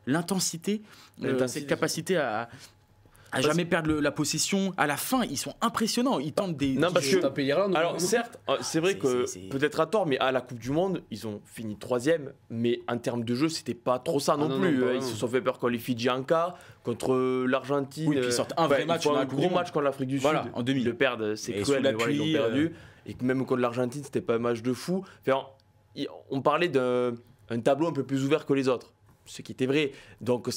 l'intensité, cette capacité à jamais perdre la possession. À la fin, ils sont impressionnants. Ils tentent des. Non, parce que taper l'Irlande. Alors certes, c'est vrai que peut-être à tort, mais à la Coupe du Monde, ils ont fini 3e. Mais en termes de jeu, c'était pas trop ça non plus. Ils se sont fait peur contre les Fidji en quart, contre l'Argentine. Oui, puis ils sortent un vrai match, un gros match contre l'Afrique du Sud. En demi. Ils le perdent, c'est cruel, mais voilà, ils l'ont perdu. Et même contre l'Argentine, c'était pas un match de fou. Enfin, on parlait d'un tableau un peu plus ouvert que les autres. Ce qui était vrai. Donc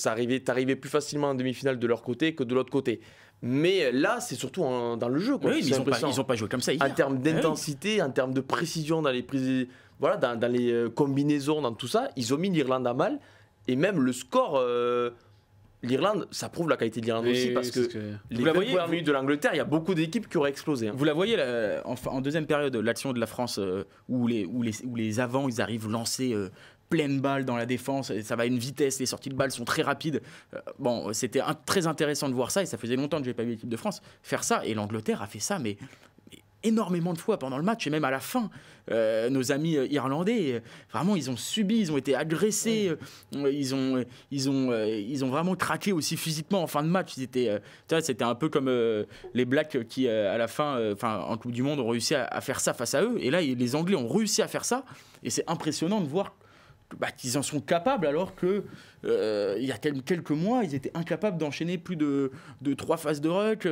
t'arrivais plus facilement en demi-finale de leur côté que de l'autre côté. Mais là, c'est surtout dans le jeu. Quoi. Oui, ils ont pas joué comme ça hier. En termes d'intensité, en termes de précision dans les prises, voilà, dans les combinaisons, dans tout ça, ils ont mis l'Irlande à mal. Et même le score, l'Irlande, ça prouve la qualité de l'Irlande aussi, parce que les 20 premières minutes de l'Angleterre, il y a beaucoup d'équipes qui auraient explosé. Hein. Vous la voyez en deuxième période, l'action de la France, où les avants, ils arrivent lancés pleine balle dans la défense, ça va à une vitesse, les sorties de balles sont très rapides. C'était très intéressant de voir ça, et ça faisait longtemps que je n'avais pas vu l'équipe de France faire ça, et l'Angleterre a fait ça, mais énormément de fois pendant le match, et même à la fin. Nos amis irlandais, vraiment, ils ont subi, ils ont été agressés, ils ont vraiment craqué aussi physiquement en fin de match. C'était un peu comme les Blacks qui, à la fin, en Coupe du Monde, ont réussi à faire ça face à eux, et là, les Anglais ont réussi à faire ça, et c'est impressionnant de voir qu'ils en sont capables, alors que il y a quelques mois, ils étaient incapables d'enchaîner plus de 3 phases de ruck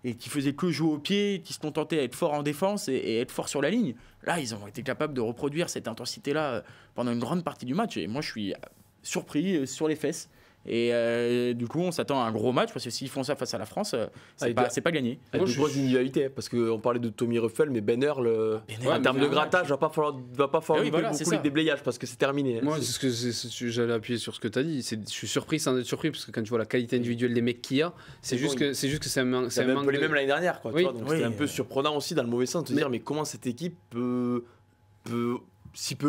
et qui faisaient que jouer au pied, qui se contentaient d'être forts en défense et être forts sur la ligne. Là, ils ont été capables de reproduire cette intensité-là pendant une grande partie du match, et moi, je suis surpris sur les fesses. Et du coup, on s'attend à un gros match, parce que s'ils font ça face à la France, c'est pas gagné. Avec de grosses individualités, parce qu'on parlait de Tommy Ruffel, mais Ben Earl, en termes de grattage, va pas falloir beaucoup les déblayages, parce que c'est terminé. Moi, j'allais appuyer sur ce que tu as dit. Je suis surpris sans être surpris, parce que quand tu vois la qualité individuelle des mecs qu'il y a, c'est juste que c'est un manque. C'est un peu les mêmes l'année dernière, quoi. Donc c'était un peu surprenant aussi, dans le mauvais sens, de se dire, mais comment cette équipe peut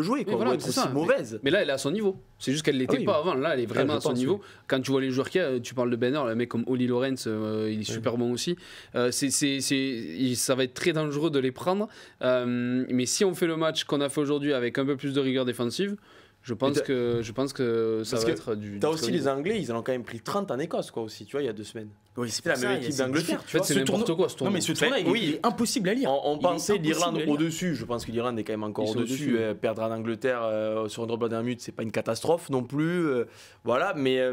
jouer, quoi, voilà, être aussi mauvaise. Mais là, elle est à son niveau. C'est juste qu'elle l'était pas avant. Là, elle est vraiment à son niveau. Quand tu vois les joueurs qu'il y a, tu parles de Benner, le mec comme Oli Lawrence, il est super bon aussi. Ça va être très dangereux de les prendre. Mais si on fait le match qu'on a fait aujourd'hui avec un peu plus de rigueur défensive, je pense que ça va être du. T'as aussi les Anglais, ils en ont quand même pris 30 en Écosse, quoi, aussi, tu vois, il y a 2 semaines. Oui, c'était la même équipe d'Angleterre. En fait, c'est n'importe quoi ce tournoi. Non, mais ce tournoi, il est impossible à lire. On pensait l'Irlande au-dessus. Je pense que l'Irlande est quand même encore au-dessus. Perdre en Angleterre sur un drop à 1 minute, c'est pas une catastrophe non plus. Voilà, mais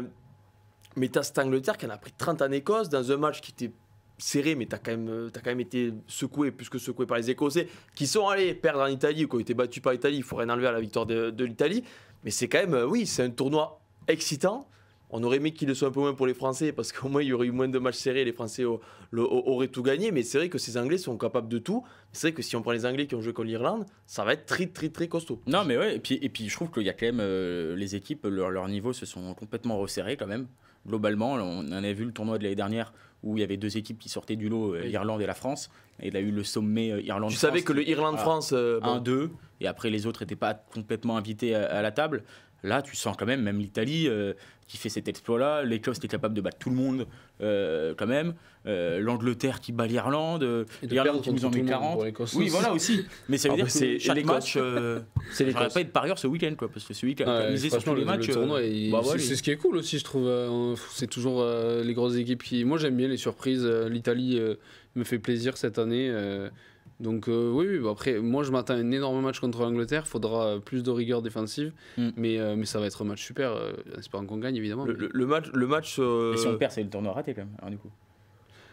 t'as cette Angleterre qui en a pris 30 en Écosse dans un match qui était serré, mais t'as quand même été secoué, plus que secoué par les Écossais, qui sont allés perdre en Italie, ou qui ont été battus par l'Italie. Il faut rien enlever à la victoire de l'Italie. Mais c'est quand même, c'est un tournoi excitant, On aurait aimé qu'il le soit un peu moins pour les Français parce qu'au moins il y aurait eu moins de matchs serrés, les Français auraient tout gagné. Mais c'est vrai que ces Anglais sont capables de tout. C'est vrai que si on prend les Anglais qui ont joué contre l'Irlande, ça va être très très très costaud. Non, mais ouais, et puis je trouve qu'il y a quand même les équipes, leur niveau se sont complètement resserrés quand même. Globalement, on en a vu le tournoi de l'année dernière où il y avait 2 équipes qui sortaient du lot, l'Irlande et la France. Et il a eu le sommet Irlande-France. Tu savais que le Irlande-France. 1-2, et après les autres n'étaient pas complètement invités à la table. Là, tu sens quand même l'Italie qui fait cet exploit-là. L'Écosse était capable de battre tout le monde quand même. L'Angleterre qui bat l'Irlande. L'Irlande qui nous en met 40. Oui, voilà aussi. Mais ça veut dire que chaque match, c'est pas être parieur ce week-end, quoi. Parce que ce week-end, miser sur tous les matchs. C'est ce qui est cool aussi, je trouve. C'est toujours les grosses équipes qui. Moi, j'aime bien les surprises. L'Italie me fait plaisir cette année. Donc oui, après moi je m'attends à un énorme match contre l'Angleterre, il faudra plus de rigueur défensive, mais ça va être un match super, espérant qu'on gagne évidemment. Le match et si on perd, c'est le tournoi raté quand même, alors, du coup.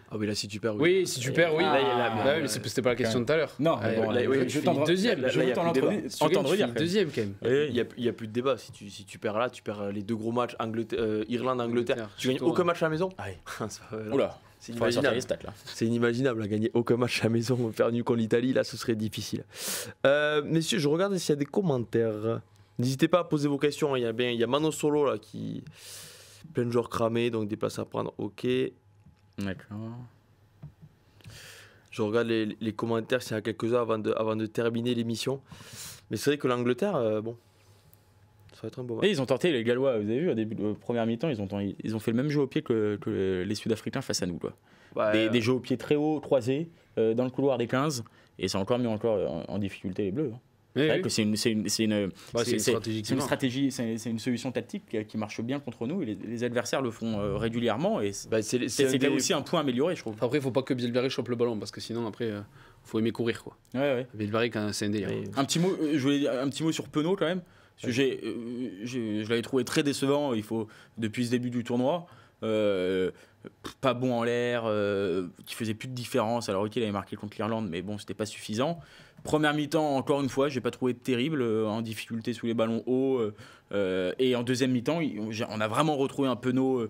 Ah oui, là si tu perds, oui. Si tu perds, oui. Mais c'était pas la question de tout à l'heure. Non, je t'entends deuxième. Je veux entendre dire deuxième quand même. Il y a plus de débat. Si tu perds là, tu perds les 2 gros matchs Irlande-Angleterre. Tu gagnes aucun match à la maison. Oula. C'est inimaginable. C'est inimaginable à gagner aucun match à la maison, faire nul contre l'Italie, là ce serait difficile. Messieurs, je regarde s'il y a des commentaires. N'hésitez pas à poser vos questions. Il y a Mano Solo là qui plein de joueurs cramés, donc des places à prendre. Ok. D'accord. Je regarde les commentaires s'il y a quelques-uns avant de terminer l'émission. Mais c'est vrai que l'Angleterre, bon. Ça va être un beau match. Et ils ont tenté, les Gallois, vous avez vu, au début de première mi-temps, ils ont fait le même jeu au pied que les Sud-Africains face à nous, quoi. Des jeux au pied très hauts, croisés, dans le couloir des 15, et ça a encore mis en difficulté les Bleus. C'est vrai que c'est une stratégie, c'est une solution tactique qui marche bien contre nous, et les adversaires le font régulièrement, et c'est aussi un point amélioré, je trouve. Après, il ne faut pas que Bielbarré chope le ballon, parce que sinon, après, faut aimer courir, quoi. Ouais. Bielbarré, c'est un délire. Un petit mot sur Penaud, quand même. Parce que je l'avais trouvé très décevant depuis ce début du tournoi. Pas bon en l'air, qui faisait plus de différence. Alors ok, il avait marqué contre l'Irlande, mais bon, c'était pas suffisant. Première mi-temps, encore une fois, j'ai pas trouvé terrible, en difficulté sous les ballons hauts. Et en deuxième mi-temps, on a vraiment retrouvé un Penaud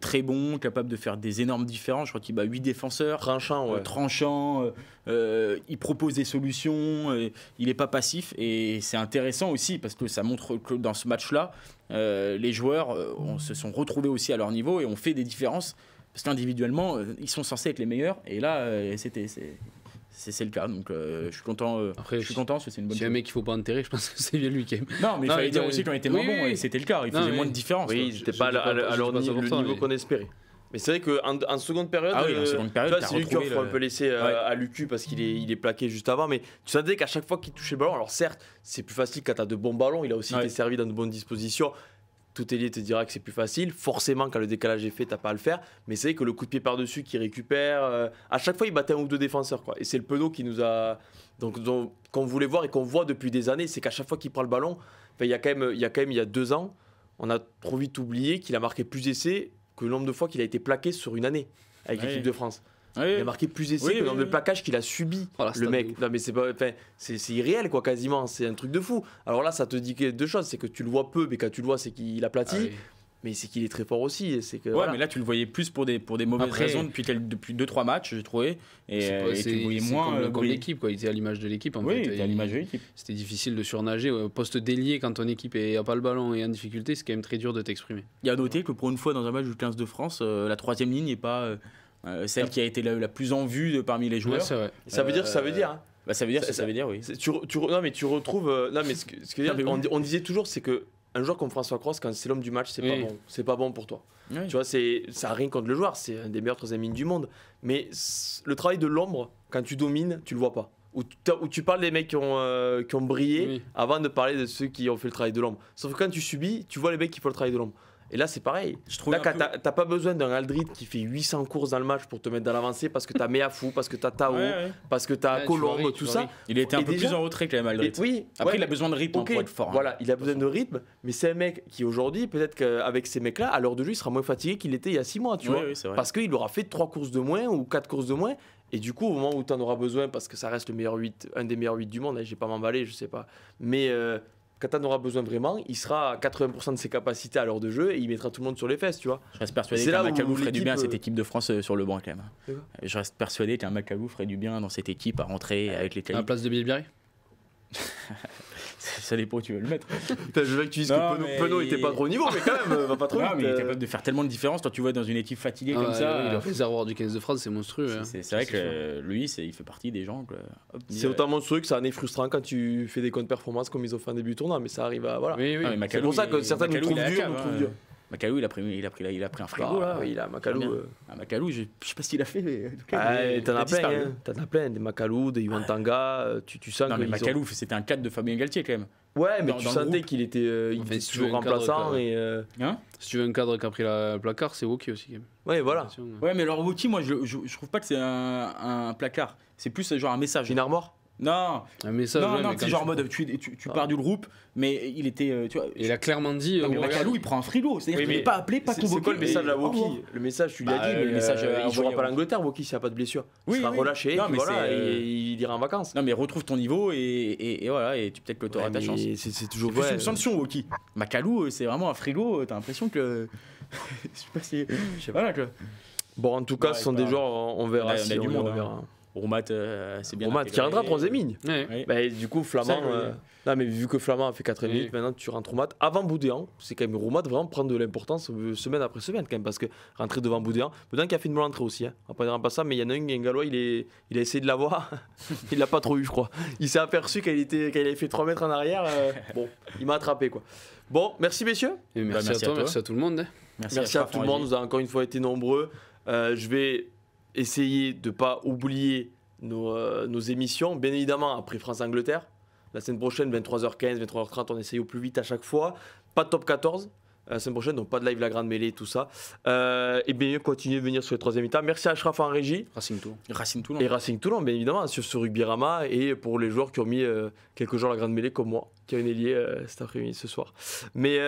très bon, capable de faire des énormes différences. Je crois qu'il bat 8 défenseurs. Tranchant, il propose des solutions, il n'est pas passif. Et c'est intéressant aussi parce que ça montre que dans ce match-là, les joueurs se sont retrouvés aussi à leur niveau et ont fait des différences. Parce qu'individuellement, ils sont censés être les meilleurs. Et là, c'est le cas, donc je suis content. Après, je suis content parce que c'est une bonne. Si un mec qu'il faut pas enterrer, je pense que c'est bien lui qui aime. Non, mais il fallait dire aussi qu'on était moins bons, et c'était le cas. Il faisait moins de différence. Oui, ils n'étaient pas à leur niveau qu'on espérait. Mais c'est vrai qu'en seconde période, c'est lui qui offre un peu laissé à Lucu parce qu'il est plaqué juste avant. Mais tu sentais qu'à chaque fois qu'il touchait le ballon, alors certes, c'est plus facile quand tu as de bons ballons. Il a aussi été servi dans de bonnes dispositions. Tout ailier te dira que c'est plus facile. Forcément, quand le décalage est fait, t'as pas à le faire. Mais c'est vrai que le coup de pied par-dessus qui récupère, à chaque fois, il battait un ou deux défenseurs, quoi. Et c'est le Penaud qui nous a. Donc, qu'on voulait voir et qu'on voit depuis des années, c'est qu'à chaque fois qu'il prend le ballon, il y a quand même 2 ans, on a trop vite oublié qu'il a marqué plus d'essais que le nombre de fois qu'il a été plaqué sur une année avec l'équipe de France. Il a marqué plus d'essais que le nombre de plaquages qu'il a subi, le mec. Non, mais c'est irréel, quoi, quasiment. C'est un truc de fou. Alors là, ça te dit 2 choses. C'est que tu le vois peu, mais quand tu le vois, c'est qu'il aplatit. Mais c'est qu'il est très fort aussi. C'est que, mais là, tu le voyais plus pour des mauvaises raisons depuis 2-3 matchs, j'ai trouvé. Et tu le voyais moins comme l'équipe, quoi. Il était à l'image de l'équipe. Il était à l'image de l'équipe. C'était difficile de surnager. Au poste d'ailier, quand ton équipe n'a pas le ballon et est en difficulté, c'est quand même très dur de t'exprimer. Il y a à noter que pour une fois, dans un match du 15 de France, la 3e ligne n'est pas celle qui a été la plus en vue parmi les joueurs. Ouais, ça veut dire ça veut dire. Hein. Ça veut dire ça veut dire, oui. Non, mais tu retrouves. Non, mais ce que on disait toujours, c'est que un joueur comme François Cross, quand c'est l'homme du match, c'est pas bon pour toi. Tu vois, ça n'a rien contre le joueur, c'est un des meilleurs 3e lignes du monde. Mais le travail de l'ombre, quand tu domines, tu le vois pas. Ou tu parles des mecs qui ont brillé avant de parler de ceux qui ont fait le travail de l'ombre. Sauf que quand tu subis, tu vois les mecs qui font le travail de l'ombre. Et là, c'est pareil. Là, t'as pas besoin d'un Aldrit qui fait 800 courses dans le match pour te mettre dans l'avancée parce que t'as Meafou, parce que t'as Tao, parce que t'as Colombe, tout ça. Il était un peu plus en retrait quand même, Aldrit. Après, il a besoin de rythme pour être fort. Voilà, il a besoin de rythme, mais c'est un mec qui aujourd'hui, peut-être qu'avec ces mecs-là, à l'heure de jeu, il sera moins fatigué qu'il était il y a 6 mois, tu vois. Parce qu'il aura fait 3 courses de moins ou 4 courses de moins. Et du coup, au moment où tu en auras besoin, parce que ça reste un des meilleurs 8 du monde, je vais pas m'emballer, je sais pas. Mais quand t'en auras besoin vraiment, il sera à 80% de ses capacités à l'heure de jeu et il mettra tout le monde sur les fesses, tu vois. Je reste persuadé C'est là qu'un où Macalou ferait du l'équipe, bien à cette équipe de France sur le banc quand même. C'est quoi Je reste persuadé qu'un Macalou ferait du bien dans cette équipe à rentrer avec les À la qualités. place de Bielbiarré. Ça dépend où tu veux le mettre. Putain, je veux que tu dises Non, que mais- Penaud était pas trop au niveau, mais quand même, va pas trop Non, vite. mais il est capable de faire tellement de différence quand tu vois dans une équipe fatiguée comme ça. Le réservoir du 15 de France, c'est monstrueux. hein. C'est vrai que lui, il fait partie des gens. C'est autant monstrueux que ça en est frustrant quand tu fais des comptes performances comme ils ont fait en début de tournoi, mais ça arrive à. Voilà. Oui, oui. Ah, mais C'est pour ça que certains nous trouvent dur, nous trouvent dur. Macalou, il a pris un frigo là. Oui, là, Macalou. Très bien. Un Macalou, je sais pas ce qu'il a fait, mais en tout cas, T'en il a as plein, disparu. hein. T'en as plein, des Macalou, des Yuan Tanga, tu sens Non, que. mais Macalou, c'était un cadre de Fabien Galtier quand même. Ouais, mais dans tu le sentais groupe. qu'il était, il Enfin, était si tu toujours veux un cadre, remplaçant quoi. et. Hein Si tu veux un cadre qui a pris le placard, c'est OK aussi. Quand même. Ouais, voilà. Ouais, mais alors Wookie, moi, je trouve pas que c'est un placard. C'est plus genre un message. Une armoire. Non, Un message. non, ouais, non, mais c'est quand genre en tu- mode tu pars du groupe, mais il était. Tu vois, Il a clairement dit. non, mais regarde, Macalou, il prend un frigo. C'est-à-dire Oui, qu'il n'est mais pas appelé, pas convoqué. C'est quoi le message à et- Woki? Le message, tu lui as Bah, dit, mais le message, il jouera envoyé pas à- l'Angleterre, Woki, s'il n'y a pas de blessure. Il Oui, sera oui. relâché, Non, puis mais voilà, c'est, et il ira en vacances. Non, mais retrouve ton niveau et voilà, et peut-être que tu auras Ouais, ta chance. mais c'est toujours C'est plus vrai. une sanction, Woki. Macalou, c'est vraiment un frigo, t'as l'impression que. Je sais pas si. Voilà, quoi. Bon, en tout cas, Ouais, ce sont bah, des joueurs, on verra on a si du monde, on verra. Roumat, c'est bien. Romat qui rentre en troisième ligne. Ouais. Oui. Bah, du coup, Flamand. Ça, Non, mais vu que Flamand a fait 4 Oui. minutes, maintenant tu rentres Roumat. Avant Boudéan, c'est quand même Roumat vraiment prendre de l'importance semaine après semaine, quand même, parce que rentrer devant Boudéan. Boudéan qui a fait une bonne entrée aussi, hein. On va pas dire en passant, mais il y en a un Gallois, il a essayé de l'avoir. Il l'a pas trop eu, je crois. Il s'est aperçu quand il avait fait 3 mètres en arrière. Bon, il m'a attrapé, quoi. Bon, merci, messieurs. Et merci, merci à toi, à toi. merci à tout le monde. hein. Merci à Ashraf tout le monde, Henry. vous avez encore une fois été nombreux. Je vais essayer de ne pas oublier nos émissions. Bien évidemment, après France-Angleterre, la semaine prochaine, 23h15, 23h30, on essaye au plus vite à chaque fois. Pas de top 14 la semaine prochaine, donc pas de live La Grande Mêlée, tout ça. Et bien, continuez de venir sur le troisième mi-temps. Merci à Ashraf en régie Racing Tour. Racing Toulon. et Racing Toulon, bien évidemment, sur ce Rugbyrama. Et pour les joueurs qui ont mis quelques jours La Grande Mêlée, comme moi, qui a une ailier cet après-midi, ce soir. Mais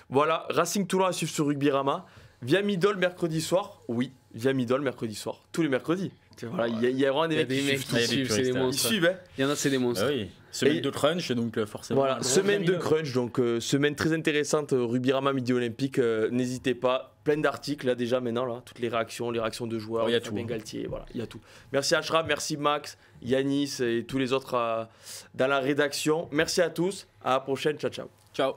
voilà, Racing Toulon à suivre sur Rugbyrama. Via Midol mercredi soir, oui, via Midol mercredi soir, tous les mercredis. Voilà, il y a vraiment des Il y a mecs des qui mecs suivent. qui il y a des suivent, c'est des puristes, hein. Ils monstres. suivent, hein. Il y en a, c'est des monstres. Ah oui. Semaine Et- de crunch, donc forcément. Voilà, un gros semaine de Jamil. crunch, donc semaine très intéressante, Rugby-Rama Midi Olympique, n'hésitez pas, plein d'articles là déjà maintenant, là, toutes les réactions de joueurs, Il y a Fabien tout, hein. Galtier, voilà, il y a tout. Merci Ashraf, merci Max, Yanis et tous les autres dans la rédaction. Merci à tous, à la prochaine, ciao ciao. Ciao.